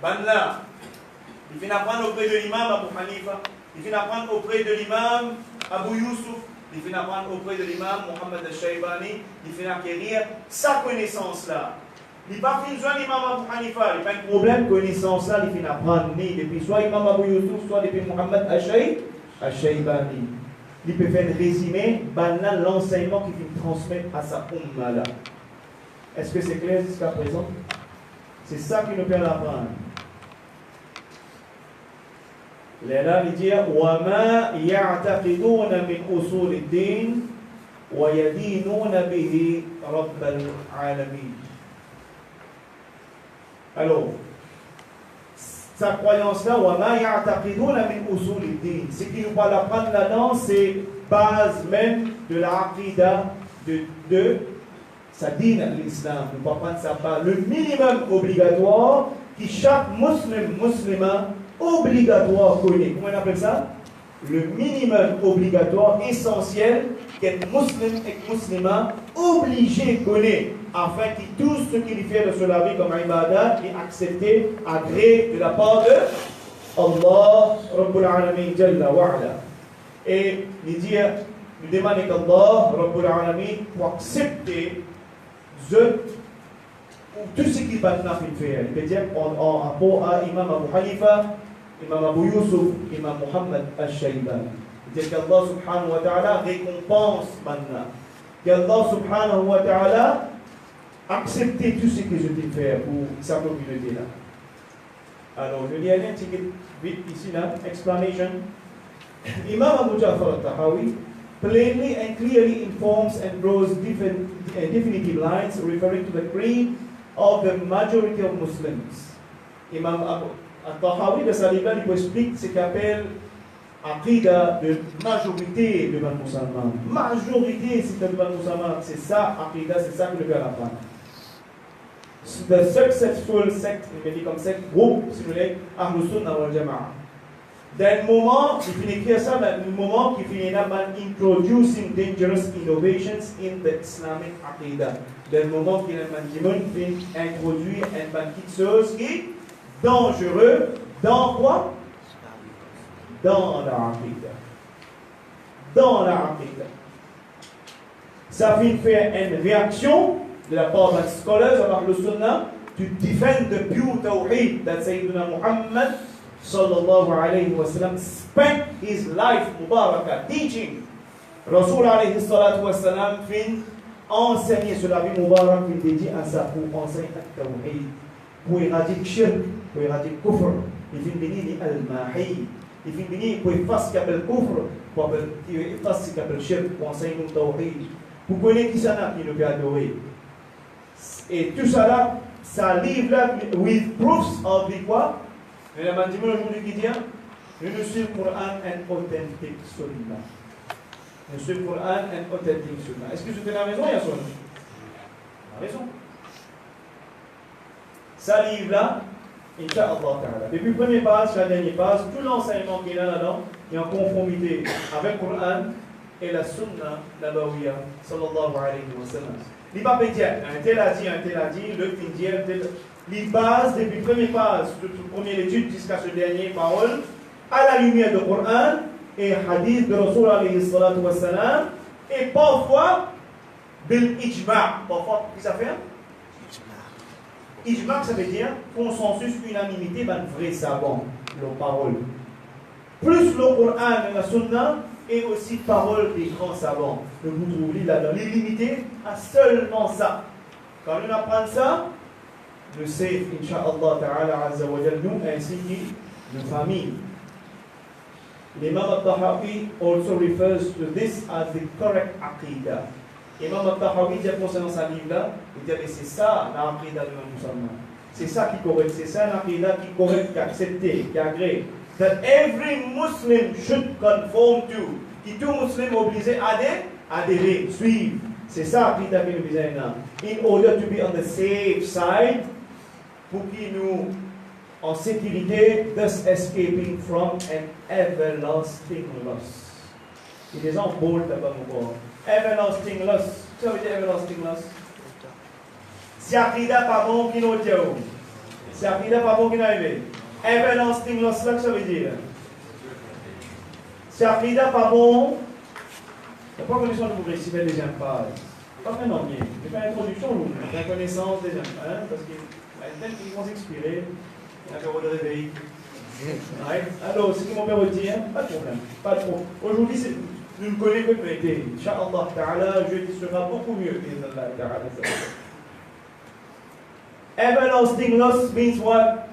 Ban là. Il vient apprendre auprès de l'imam Abu Hanifa. Il vient apprendre auprès de l'imam Abu Yusuf. Il vient apprendre auprès de l'imam Muhammad al-Shaybani. Il vient acquérir sa connaissance-là. Il n'est pas fini de l'imam Abu Hanifa. Il n'y a pas de problème, connaissance-là, il vient apprendre ni depuis soit l'imam Abu Yusuf, soit depuis Muhammad al-Shaybani. Il peut faire un résumé, l'enseignement qu'il veut transmettre à sa umma là. Est-ce que c'est clair jusqu'à présent? C'est ça qui nous permet d'apprendre. Là, il dit وَمَا يَعْتَقِدُونَ مِنْ أُصُولِ الدِّينِ وَيَدِينُونَ بِهِ رَبَّ الْعَالَمِينَ. Alors, sa croyance-là, وَمَا يَعْتَقِدُونَ مِنْ أُصُولِ الدِّينِ, ce qui nous parle d'apprendre là-dedans, c'est base même de la aqida de sa dîne, l'islam. Nous parlons de sa base, le minimum obligatoire qui chaque musulman obligatoire connaît. Comment on appelle ça? Le minimum obligatoire, essentiel, qu'un musulman et musulman obligé connaît, afin que tout ce qu'il fait de se laver comme ibadat est accepté, agréé de la part de Allah Rabbul Alamin Jalla wa Ala. Et il dit, nous demandons qu'Allah Rabbul Alamin pour accepter tout ce qu'il va nous faire. Il veut dire en rapport à Imam Abu Hanifa, Imam Abu Yusuf, Imam Muhammad al-Shaybani. Il dit qu'Allah subhanahu wa ta'ala récompense maintenant. Qu'Allah subhanahu wa ta'ala accepte tout ce que je t'ai fait pour sa communauté là. Alors, je lis un petit vite ici là, explanation. Imam Abu Ja'far al-Tahawi plainly and clearly informs and draws definitive lines referring to the creed of the majority of Muslims. Imam Abu al-Tahawi de sa livre, il explique ce qu'il appelle Aqida de majorité de musulmans. Majorité, c'est de musulmans. C'est ça, Aqida, c'est ça que le gars apprend. The successful sect, il dit comme sect, groupe, si vous voulez, Ahlus Sunnah wal Jama'a. Dans le moment, il finit écrire ça, dans le moment qui finit par introducing dangerous innovations in the Islamic Aqidah. Dans le moment qu'il finit introduire une petite chose qui est dangereux dans quoi? dans la aqidah. Dans la aqidah. Ça vient faire une réaction de la part d'un scholars of the Sunnah to defend the pure Tawheed that Sayyidina Muhammad sallallahu alayhi wa sallam spent his life mubarakah teaching. Rasul alayhi salatu wa sallam fin enseigner sur la vie mubarak, fin dédié à ça pour enseigner le Tawheed, pour éradiquer shirk, pour éradiquer kufr. Il fin béni al-mahi. Il fin béni pour effacer le kufr, pour effacer le shirk, pour enseigner le Tawheed. Pour connaître qui ça n'a qui nous peut adorer. Et tout ça là, ça livre là, with proofs of the quoi? Mais la mandible aujourd'hui qui dit, nous suivons le Coran and authentic Sunnah. Nous suivons le Coran and authentic Sunnah. Est-ce que c'était la raison, Yasson? La raison. Ça livre là, Inch'Allah Ta'ala. Depuis le premier passe, la dernière passe, tout l'enseignement qu'il y a là-dedans est en conformité avec le Coran et la Sunna Nabawiyya sallallahu alayhi wa sallam. Il va pas dire, un tel a dit, le fin dit, les bases depuis le premier passe, de la première étude jusqu'à ce dernier parole, à la lumière du Coran et hadith de Rasul alayhi salatu wa sallam, et parfois, bil ijma'. Parfois, qu'est-ce que ça fait? Ijma', ça veut dire consensus, unanimité, ben vrai savant, leurs paroles. Plus le Coran et la Sunna, et aussi parole des grands savants. Donc vous trouvez là-dedans, limité à seulement ça. Quand on apprend ça, le sait, Inch'Allah Ta'ala Azza wa Jal, nous ainsi que nos familles. L'imam al-Tahawi also refers to this as the correct aqidah. Imam al-Tahawi dit concernant sa livre là, il dit que c'est ça l'aqidah de nos musulmans. C'est ça qui est correct, c'est ça l'aqidah qui est correct, qui est accepté, qui est agréé. That every Muslim should conform to. Qui tout Muslim est obligé à adhérer, suivre. C'est ça l'aqidah que nous disons là. In order to be on the safe side, pour qu'il nous en sécurité, thus escaping from an everlasting loss. Il est en bold là-bas, mon corps. Everlasting loss. Ça veut dire everlasting loss. Si l'aqidah pas bon, qui nous dit où? Si l'aqidah pas bon, qui nous arrive? Everlasting loss, là que ça veut dire. Si l'aqidah pas bon, il n'y a pas connaissance de vous réciter les deuxième phase. Pas maintenant bien. Je fais l'introduction, nous. La connaissance des hein, parce que peut-être qu'ils vont s'expirer. Il y a un peu de réveil. Alors, ce qui m'ont permis, pas de problème. Pas de problème. Aujourd'hui, nous ne connaissons que vérité. Inch'Allah Ta'ala, jeudi sera beaucoup mieux. Everlasting loss means what?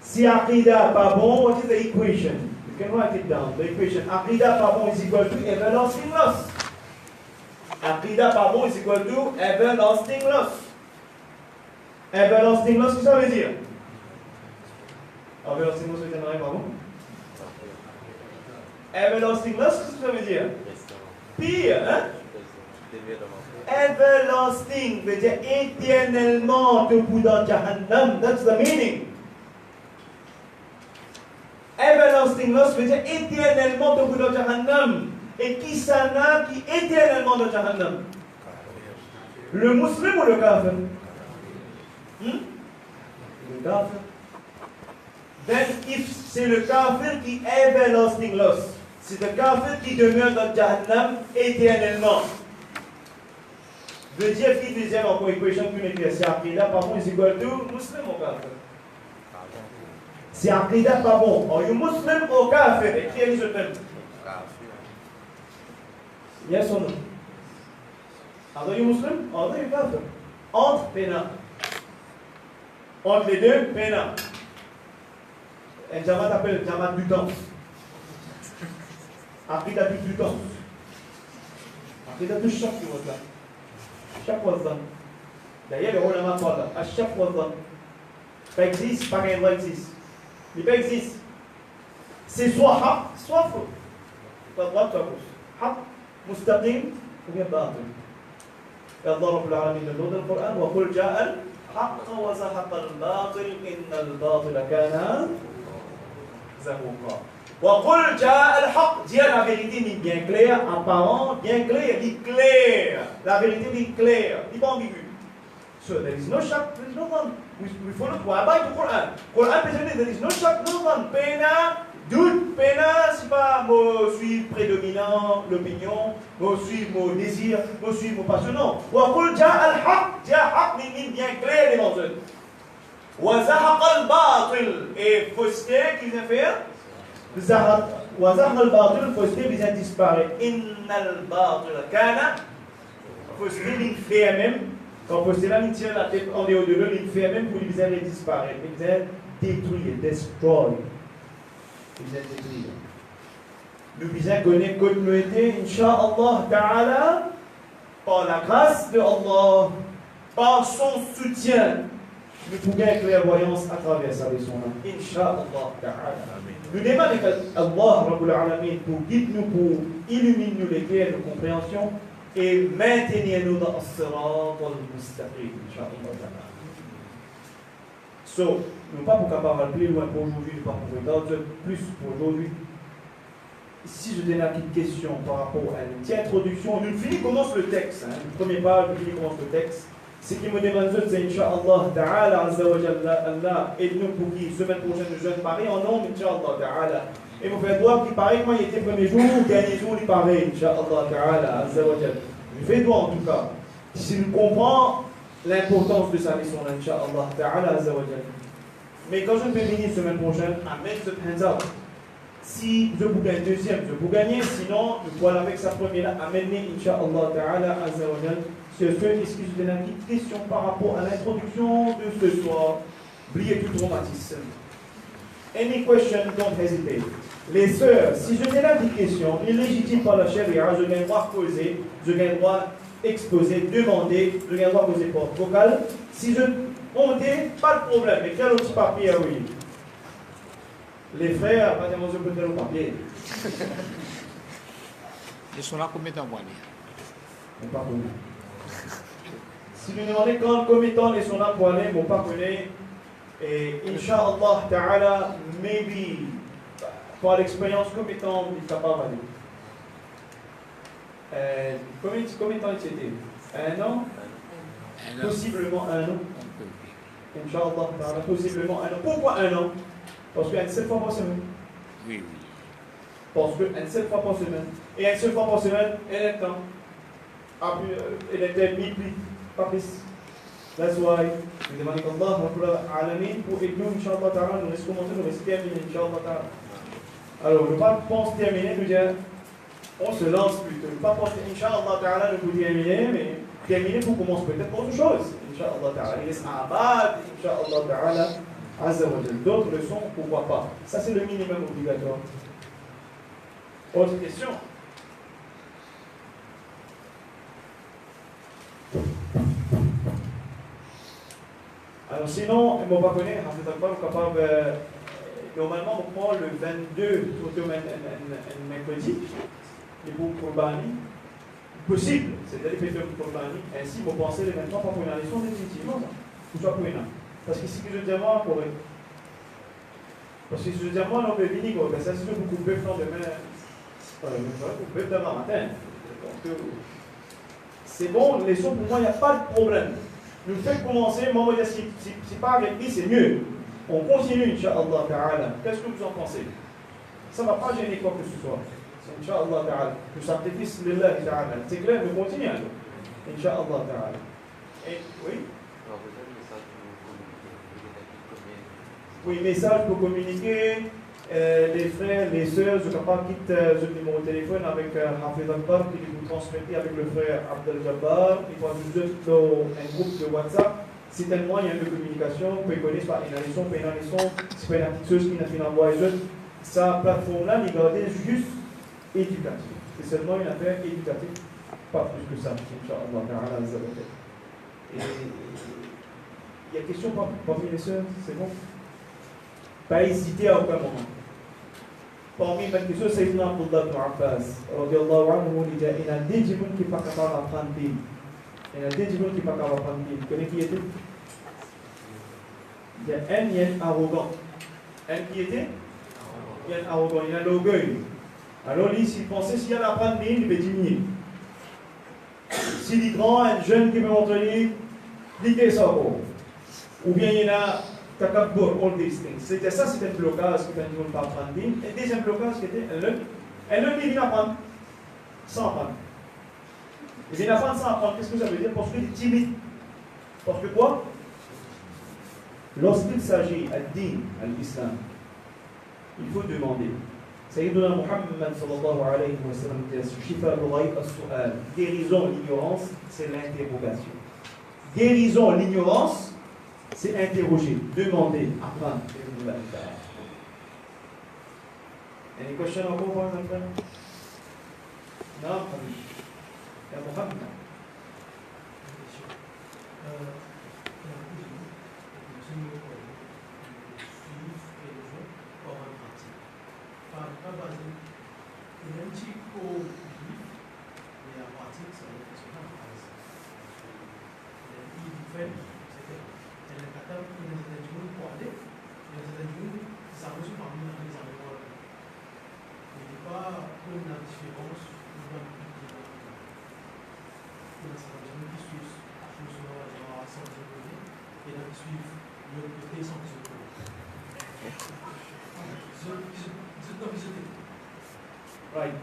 Si aqidah pas bon, what is the equation? You can write it down. The equation aqidah pas bon is equal to everlasting loss. Aqidah pas bon is equal to everlasting loss. Everlasting loss, qu'est-ce que ça veut dire? Everlasting loss, c'est un pardon. Everlasting loss, qu'est-ce que ça veut dire? Pire, hein? Everlasting veut dire éternellement debout dans Jahannam. That's the meaning. Everlasting loss veut dire éternellement debout dans Jahannam. Et qui s'en a qui éternellement dans Jahannam? Le musulman ou le kafir? Le kafir. Then if c'est le kafir qui everlasting loss, c'est le kafir qui demeure dans Jahannam éternellement. Veut dire qu'il deuxième encore équation que nous disons, c'est aqidah pas bon, c'est égal to muslim ou kafir. Si aqidah pas bon, are you muslim ou kafir? Écrivez ce terme. Yes or no? Are you muslim? Are you kafir? Entre pena. Entre les deux, pena. Un Jamaat appelle Jamaat du temps. Aqidah du temps. Aqidah du choc qui va là. Chaque wazan. D'ailleurs, les ulama parlent à chaque wazan. Ça existe, pas qu'un droit existe. Il pas existe. C'est soit haq, soit faux. Pas droit, soit gauche. Haq, mustaqim, ou bien batil. Allah Rabbul Alamin dans le Coran, wa qul ja'a al-haqq wa zahaqa al-batil, inna al-batila kana zahuqa. Wa qul ja'a al-haqq, dire la vérité est bien claire, apparent, bien clair, il clair. La vérité est claire, il n'est pas ambigu. So there is no shak, there is no one. We follow, we abide the Quran. Quran presents there is no shak, no one. Pena, do Pena, c'est pas moi suis prédominant l'opinion, moi suis mon désir, moi suis mon passion. Non. Waqul ja'a al-haq, ja'a haq bien clair devant eux. Wa zahaqa al-batil. Et fausseté qui vient faire wa zahaqa al-batil, fausseté vient disparaître. Innal batil kana. Fausseté vient faire même. Quand fausseté là, il tient la tête en dehors de l'autre, il fait même pour lui faire disparaître. Il vient détruire, destroy. Nous visons connaître continuité, Inch'Allah Ta'ala, par la grâce de Allah, par son soutien, nous pouvons une clairvoyance à travers sa leçon. Inch'Allah Ta'ala. Nous demandons à Allah Rabbul Alamin pour guider-nous, pour illuminer nous les clés de compréhension et maintenir-nous dans le sirat al-mustaqim. Inch'Allah Ta'ala. So, nous ne sommes pas capables plus loin pour aujourd'hui, nous ne sommes pas pour plus pour aujourd'hui. Si je donne une petite question par rapport à une petite introduction, nous finissons, commence le texte. Hein. Le premier page, nous finissons, commence le texte. Ce qui me demande, c'est Inch'Allah Ta'ala, Azza wa Jalla, Allah, aide-nous pour qui, semaine prochaine, nous jeunes pareil en nombre, Inch'Allah Ta'ala. Et vous faites droit qui paraît, moi, il était premier jour, dernier jour, il paraît, Inch'Allah Ta'ala, Azza wa Jalla. Je fais droit en tout cas. Si nous comprenons l'importance de sa mission, Inch'Allah Ta'ala, Azza wa Jalla. Mais quand je vais venir semaine prochaine, amène ce hands up. Si je vous gagne deuxième, je vous gagne. Sinon, je vois avec sa première, amenez, Inch'Allah Ta'ala, Azza wa Jal. Sur ce, est-ce que je donne une petite question par rapport à l'introduction de ce soir? Oubliez tout traumatisme. Any question, don't hesitate. Les sœurs, si je donne une petite question, illégitime par la charia, je gagne le droit poser, je gagne le droit exposer, demander, je gagne le droit poser porte vocale. Si je monter, pas de problème. Mais quel autre papier, oui? Les frères, pas de manger pour tel papier. Ils sont là combien de temps pour aller? Mon pas connu. Si vous demandez quand combien de temps ils sont là pour aller, mon pas connu. Et Inch'Allah Ta'ala, maybe, par l'expérience, combien de temps il est capable d'aller? Combien de temps il était? Un an? Possiblement un an. Inch'Allah Ta'ala, possiblement un an. Pourquoi un an? Parce qu'une seule fois par semaine. Oui, oui. Parce qu'une seule fois par semaine. Et une seule fois par semaine, elle est temps. Elle était mis plus, pas plus. That's why, nous demandons qu'Allah Rabbul Alamin pour aider nous, Inch'Allah Ta'ala, nous laissons commencer, nous laissons terminer, Inch'Allah Ta'ala. Alors, ne pas penser terminer, nous dire, on se lance plutôt. Ne pas penser, Inch'Allah Ta'ala, nous pouvons terminer, mais terminer pour commencer peut-être autre chose. Inch'Allah Ta'ala. Il laisse abad, Inch'Allah Ta'ala. D'autres leçons, pourquoi pas? Ça, c'est le minimum obligatoire. Autre question? Alors, sinon, je ne vais pas connaître, en fait, capable. Normalement, on prend le 22, surtout un mercredi, et pour Bani. Possible, c'est-à-dire que pour Bani. Ainsi, vous pensez les 23 pour une leçon définitivement, ou soit pour une. Parce que si je dis moi, pour parce que si je dis moi, on peut venir, ça c'est beaucoup de bœuf demain. Bœuf demain matin. Donc, c'est bon, les sons pour moi, il n'y a pas de problème. Nous faisons commencer, moi, je dis, si pas avec lui, c'est mieux. On continue, Inch'Allah Ta'ala. Qu'est-ce que vous en pensez? Ça ne va pas gêner quoi que ce soit. Inch'Allah Ta'ala. Le sacrifice lillah Ta'ala. C'est clair, nous continuons. Inch'Allah Ta'ala. Et, oui? Oui, message pour communiquer. Les frères, les sœurs, je ne vais pas quitter ce numéro de téléphone avec Hafiz Akbar qui vous transmettez avec le frère Abdel Jabbar. Il faut ajouter un groupe de WhatsApp. C'est un moyen de communication. Vous pouvez connaître par une leçon, par une leçon. C'est pas une petite chose qui n'a fait envoyer. Sa plateforme-là, il gardait juste éducatif. C'est seulement une affaire éducative. Pas plus que ça. Inch'Allah Ta'ala. Et il y a question parmi les sœurs, c'est bon? Pas hésiter à aucun moment. Parmi les questions, c'est Ibn Abdullah ibn Abbas. Radiallahu anhu, il y a des gens qui ne sont pas capables d'apprendre. Il y a des gens qui ne sont pas capables d'apprendre. Vous connaissez qui était? Il y a un arrogant. Un qui était? Il y a un arrogant, il y a l'orgueil. Alors, lui, s'il pensait s'il y a l'apprendre, il peut diminuer. S'il est grand, un jeune qui peut montrer, il dit ça. Ou bien il y en a takabbur, all these things. C'était ça, c'était un blocage qui fait nous ne pas apprendre. Et le deuxième blocage qui était, elle ne vient apprendre sans apprendre. Il vient apprendre sans apprendre. Qu'est-ce que ça veut dire? Parce qu'il est timide. Parce que quoi? Lorsqu'il s'agit ad-din, à l'islam, il faut demander. Sayyiduna Muhammad sallallahu alayhi wa sallam dit Shifa al-ghayb as-su'al. Guérison l'ignorance, c'est l'interrogation. Guérison l'ignorance, c'est interroger, demander, apprendre. Any question encore, my friend? Non, ya Muhammad. Right.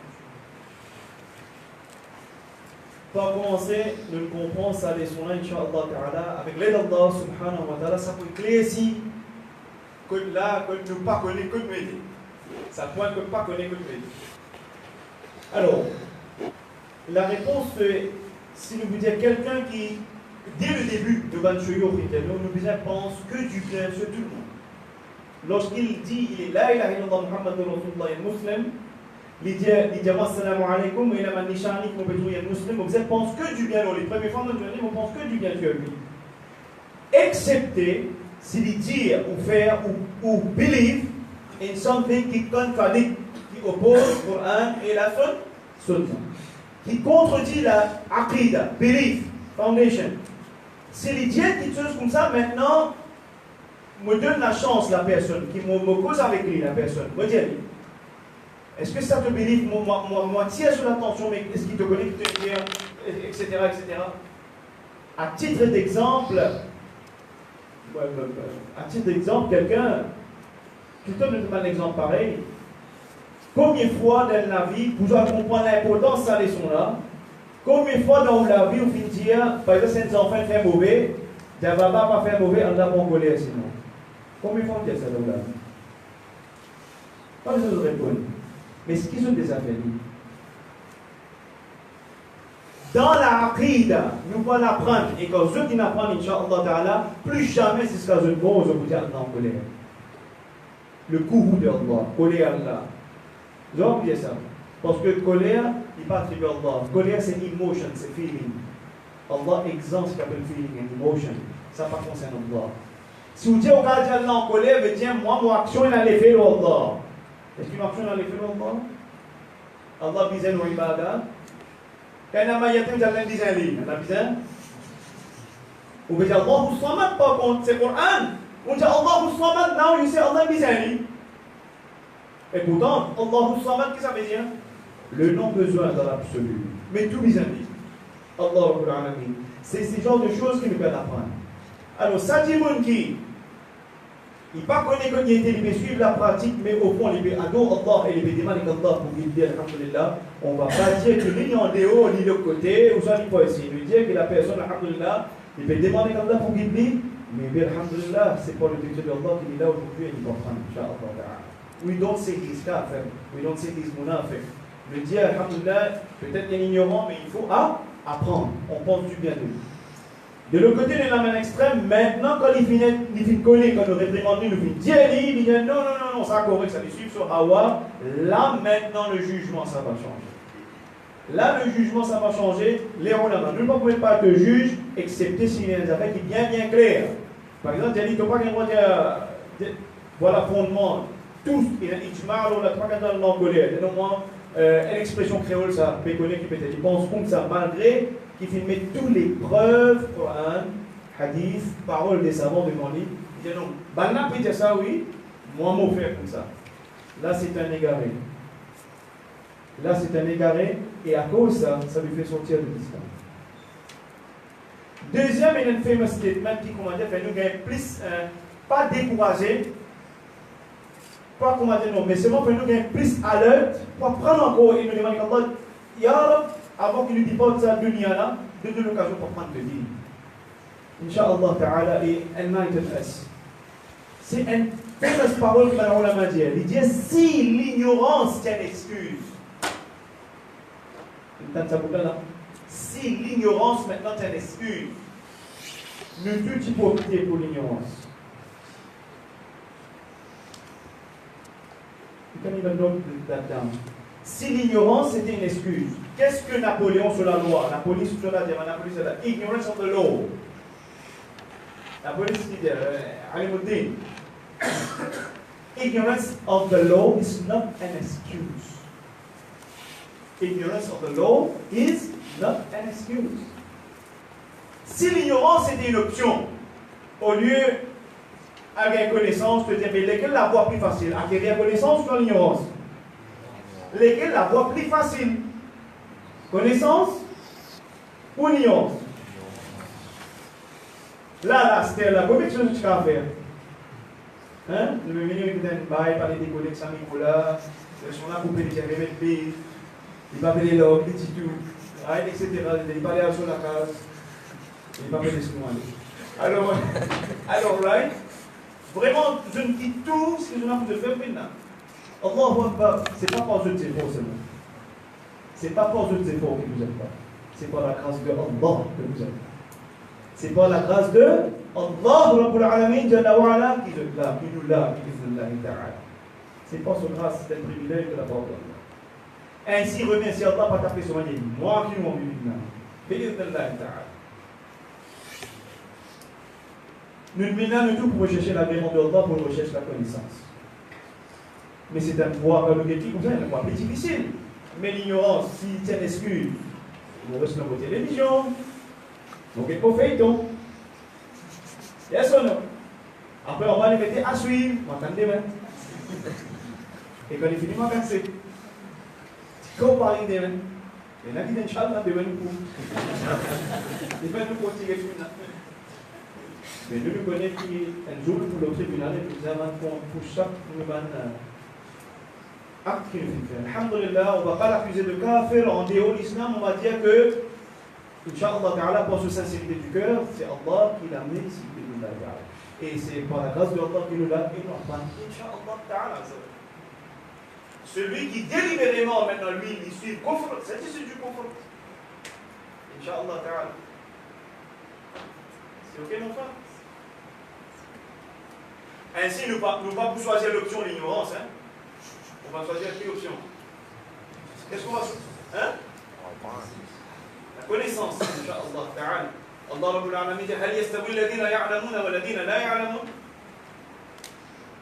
Pour commencer, nous comprenons ça leçon-là, Inch'Allah Ta'ala, avec l'aide d'Allah Subhanahu wa Ta'ala, ça peut éclaircir que là, que nous ne pas connaître que nous aider. Ça pointe que pas connaître que nous aider. Alors, la réponse, si nous vous disons quelqu'un qui, dès le début de Banchoyo Ritano, nous pense que du bien sur tout le monde. Lorsqu'il dit, il est là, il a illallah Muhammadur Rasulullah al-Muslim, il dit assalamu alaikum, il a un nishani qui est muslim, vous pense que du bien. Les premières fois, on pense que du bien sur lui. Excepté s'il dit ou faire ou believe in something qui contradict, qui oppose le Coran et la Sunna, qui contredit la aqidah, belief, foundation. S'il dit quelque chose comme ça, maintenant, me donne la chance la personne, qui me cause avec lui la personne, me dit, est-ce que ça te bénit, moi tire sur l'attention, mais est-ce qu'il te connaît, qui te dit, etc., etc. À titre d'exemple, quelqu'un, qui donne un exemple pareil, combien de fois dans la vie, vous allez comprendre l'importance de cette leçon-là, combien de fois dans la vie, vous finissez dire, par exemple, si un enfant fait mauvais, Dieu va pas faire mauvais, on va pas colère sinon. Combien de fois vous dites ça dans la vie? Pas besoin de répondre. Mais ce qu'ils ont déjà fait. Dans la aqidah, nous pouvons l'apprendre. Et quand ceux qui l'apprennent, Inch'Allah Ta'ala, plus jamais c'est ce qu'à eux bon, je vous dis Allah en colère. Le courroux de Allah, colère Allah. Vous avez oublié ça. Parce que colère, il n'est pas attribué à Allah. Colère, c'est emotion, c'est feeling. Allah exempte ce qu'on appelle feeling and emotion. Ça ne concerne Allah. Si vous dites au gars Allah en colère, vous dites, moi, mon action, il a l'effet de Allah. Est-ce qu'une action a l'effet de Allah? Allah disait nos ibadah. Quand il y a un yatim, vous avez dit un livre. Allah disait. Vous pouvez dire Allah Samad, par contre, c'est le Coran. On dit Allah Samad, now you say Allah disait un livre. Et pourtant, Allah Samad, qu'est-ce que ça veut dire? Le non-besoin dans l'absolu. Mais tout bizarre dit. Allah Rabbul Alamin. C'est ce genre de choses qui nous peuvent apprendre. Alors, ça dit qui il ne pas connaît qu'on y était, il peut suivre la pratique, mais au fond, il peut adorer Allah et il peut demander qu'Allah pour guider, alhamdulillah. On ne va pas dire que l'une est en dehors, ni de l'autre côté, ou soit il peut essayer. Il veut dire que la personne, alhamdulillah, il peut demander qu'Allah pour guider, mais alhamdulillah, c'est pas le décret d'Allah qui est là aujourd'hui et il va prendre, incha'Allah. We don't say this kafir, we don't say this munafiq. Le dire, alhamdulillah, peut-être qu'il est ignorant, mais il faut apprendre. On pense du bien de lui. De l'autre côté, de la main extrême, maintenant, quand il finit de coller, quand le réprimande nous finit dire, il dit non, ça correct, ça les suit sur Hawa. Là, maintenant, le jugement, ça va changer. Là, le jugement, ça va changer. Les ulama, nous ne pouvons pas te juge, excepté s'il y a des affaires qui sont bien claires. Par exemple, il dit, pas qu'il y a voilà, fondement, tous, il y a ijma, on a trois quarts dans l'angolais, c'est normalement une expression créole, ça peut connaître qui peut-être, ils pensent comme ça, malgré qui filmait toutes les preuves, Coran, hadith, paroles des savants devant lui. Il dit non, Banna peut dire ça, oui, moi, m'en faire comme ça. Là, c'est un égaré. Là, c'est un égaré, et à cause de ça, ça lui fait sortir de l'islam. Deuxième, il y a une famous statement qui, comment dire, fait nous gagner plus pas décourager, pas commander non, mais seulement pour nous gagner plus alerte, pour prendre encore et nous demander Allah, Ya Rab, avant qu'il nous dise ça dunya là, donne-nous l'occasion pour prendre le dîner. Inch'Allah Ta'ala et enlighten us. C'est une fameuse parole que l'ulama dit. Il dit si l'ignorance tient excuse. Si l'ignorance maintenant tient excuse, ne toute hypocrisie pour l'ignorance. You can even note that down. Si l'ignorance était une excuse, qu'est-ce que Napoléon sur la loi, la police sur la ignorance of the law. La police dit, Alimuddin, ignorance of the law is not an excuse. Ignorance of the law is not an excuse. Si l'ignorance était une option, au lieu d'acquérir connaissance, tu te dis, mais laquelle la voie plus facile, acquérir connaissance ou l'ignorance? Laquelle la voie plus facile? Connaissance ou l'ignorance? Là, c'était la première chose que tu as à faire. Hein? Le ministre qui est parler des collègues Saint-Nicolas, ils sont là pour payer les RMP, ils va payer l'homme, les titres, etc. Ils va aller sur la case, ils va payer ce qu'on a. Alors, right? Vraiment, je ne dis tout ce que je n'ai pas faire maintenant. Allahu Akbar, c'est pas par jeu de efforts seulement. C'est pas par jeu de efforts que vous êtes pas. C'est par la grâce de Allah que vous êtes là. C'est par la grâce de Allah Rabbul Alamin Jalla wa Ala qui nous l'a, bi'idhnillahi ta'ala. C'est pas son grâce, c'est un privilège de la part d'Allah. Ainsi, remercie Allah par taper sur un ennemi. Moi qui m'en bi'idhnillahi ta'ala. Nous menons tout pour rechercher l'agrément de Allah, pour rechercher la connaissance. Mais c'est un pouvoir objectif, comme ça, un pouvoir plus difficile. Mais l'ignorance, s'il tient excuse, on reste dans vos télévisions, donc il faut faire tout. Yes ou non? Après, on va les mettre à suivre, on attend demain. Et quand il finit, on va casser. Tu compares demain. Et là, il dit, Inch'Allah, demain nous couvre. Demain nous continuer le tribunal. Mais nous nous connaissons qu'un jour pour le tribunal, et nous avons pour chaque acte qu'il fait. Alhamdulillah, on ne va pas l'accuser de kafir en déhaut l'islam, on va dire que, Inch'Allah Ta'ala, pour sa sincérité du cœur, c'est Allah qui l'a amené ici. Et c'est par la grâce de Allah qui nous l'a énormément. Inch'Allah Ta'ala. Celui qui délibérément, maintenant, lui, il suit le kufr, c'est du kufr. Inch'Allah Ta'ala. C'est ok, mon frère? Ainsi, nous ne pas pour choisir l'option de l'ignorance. Hein? On va choisir quelle option? Qu'est-ce qu'on va choisir? Hein? La connaissance, Inch'Allah Ta'ala. Allah Rabbul Alamin dit Hal yastawi alladhina ya'lamuna wa alladhina la ya'lamun?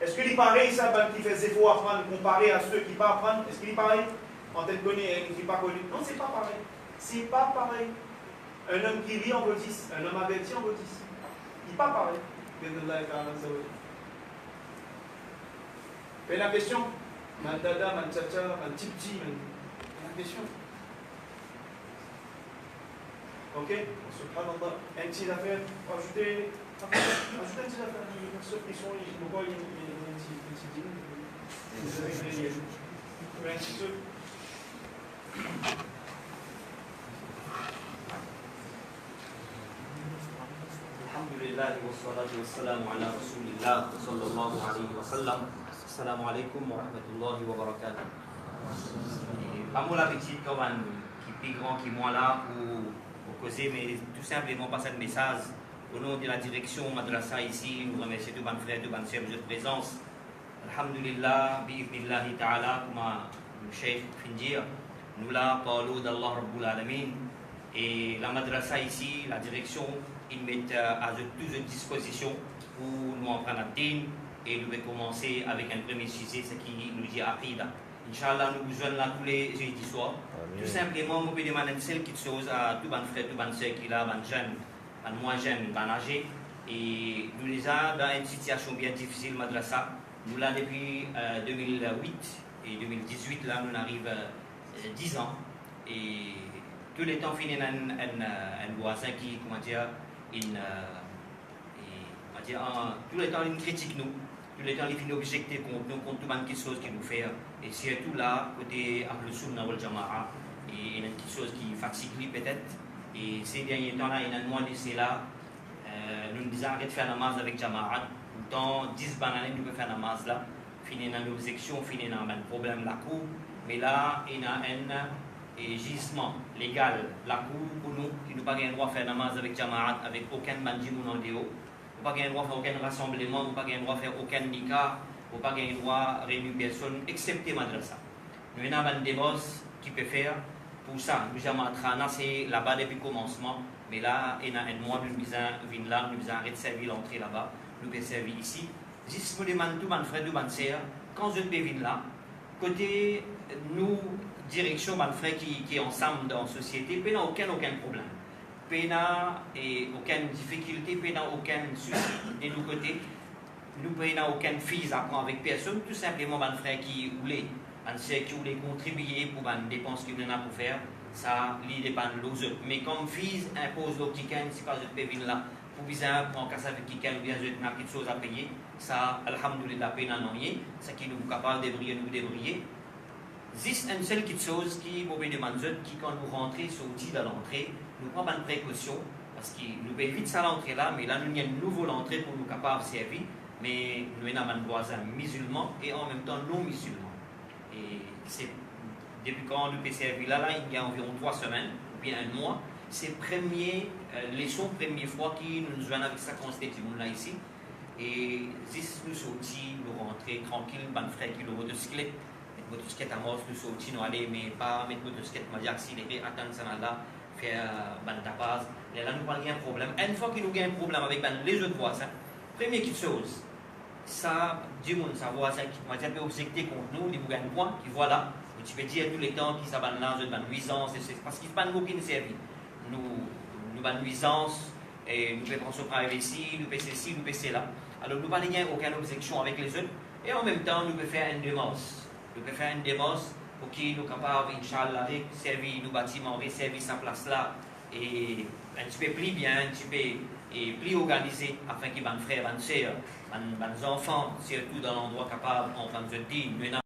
Est-ce qu'il est pareil, ça, qui fait des efforts à apprendre, comparé à ceux qui ne peuvent pas apprendre? Est-ce qu'il est pareil? En tête connue et qui n'est pas connu? Non, c'est pas pareil. C'est pas pareil. Un homme qui lit en vaut 10, un homme averti en vaut 10. Il n'est pas pareil. Mais la question, man dada, man tcha, man tipti, la question. Ok? Subhanallah. Un petit affaire, ajoutez un petit affaire. Ceux qui sont, pourquoi il y a un petit dîner? Un petit truc. Alhamdulillah wa salatu wa salam ala rasulillah sallallahu alayhi wa sallam. Assalamu alaikum wa rahmatullahi wa barakatuh. Pas moi la petite comme un qui est plus grand qui moi là pour causer, mais tout simplement passer un message au nom de la direction Madrasa ici. Nous remercions tous les frères, tous les sœurs de votre présence. Alhamdulillah, bi'idhnillahi ta'ala, comme le chef vient de dire, nous là parlons d'Allah Rabbul Alamin. Et la Madrasa ici, la direction, ils mettent à toute disposition pour nous apprendre à dîner. Et nous allons commencer avec un premier sujet, ce qui nous dit Aqida. Inch'Allah, nous vous joignons là tous les jeudis soirs. Tout simplement, nous pouvons demander une seule petite chose à tous les frères, tous les sœurs qui sont là, les jeunes, les moins jeunes, les âgés. Et nous les avons dans une situation bien difficile, Madrasa. Nous là depuis 2008 et 2018, là, nous arrivons 10 ans. Et tous les temps, il y a un voisin qui, comment dire, c'est-à-dire tout le temps ils critiquent nous, tout le temps ils finissent objecter contre nous, contre tout le chose qu'ils nous fait, et surtout là, côté Ahlus Sunnah wal Jama'a, il y a une petite chose qui fatigue peut-être, et ces derniers temps-là, il y a un mois de là, nous nous disons arrête de faire namaz avec Jama'a, dans 10 bananes nous pouvons faire namaz là, finir dans l'objection, finir dans un problème la cour, mais là, il y a un gisement légal, la cour pour nous, qui nous pas le droit de faire namaz avec Jama'a, avec aucun bandit ou non déo. Vous n'avez pas le droit de faire aucun rassemblement, vous n'avez pas le droit de faire aucun nikah, vous n'avez pas le droit de réunir personne, excepté madrasa. Nous avons des boss qui peuvent faire pour ça. Nous avons c'est là-bas depuis le commencement, mais là, il y a un mois, nous venons là, nous avons arrêté de servir l'entrée là-bas, nous avons servi ici. Juste pour demander tout le monde, frère, tout le monde, quand je viens là, côté nous, direction, mon frère qui est ensemble dans la société, il n'y a aucun problème. Il n'y a aucune difficulté, il n'y a aucun souci de nos côtés. Nous n'avons aucun fils à prendre avec personne, tout simplement mon frère qui voulait contribuer pour les dépenses qu'il en a pour faire, ça lui dépend de l'autre. Mais comme fils impose le ticket, si pas je peux venir là, pour bien prendre casse avec quelqu'un ou bien je n'ai quelque chose à payer, ça, alhamdoulilah, peine à rien, ça qui nous est capable de débrouiller. Juste une seule petite chose qui m'a demandé, qui quand nous rentrons, sortis de l'entrée, nous prenons une précaution, parce que nous pouvons vite ça l'entrée là, mais là nous avons une nouvelle entrée pour nous capables de servir, mais nous avons un voisin musulman et en même temps non musulman. Et c'est depuis quand nous pouvons servir là, il y a environ 3 semaines, ou bien un mois, c'est première fois que nous jouons avec ça constitution là ici. Et juste nous sortis, nous rentrons tranquille, mon frère qui le motocyclette. Motocyclette à mort, nous sortis, nous allons, mais pas mettre motocyclette, mais accélérer, attendre ça là, faire ban tapas. Et là, nous n'avons pas de problème. Une fois que nous avons un problème avec les autres voisins, première chose, ça, du monde, ça voisin qui m'a un peu objecté contre nous, il y a un point qui voit là, où tu peux dire tous les temps qu'ils ont une nuisance, parce qu'ils ne sont pas aucune service. Nous avons une nuisance, et nous pouvons prendre ce privacy, nous pouvons ceci, nous pouvons cela. Alors, nous n'avons aucune objection avec les autres, et en même temps, nous pouvons faire une demande. Nous pouvons faire une démence pour qu'ils nous capables, Inch'Allah, de servir nos bâtiments, de servir sa place là, et un petit peu plus bien, un petit peu plus organisé, afin que mes frères, mes soeurs, mes enfants, surtout dans l'endroit capable, en train de dire,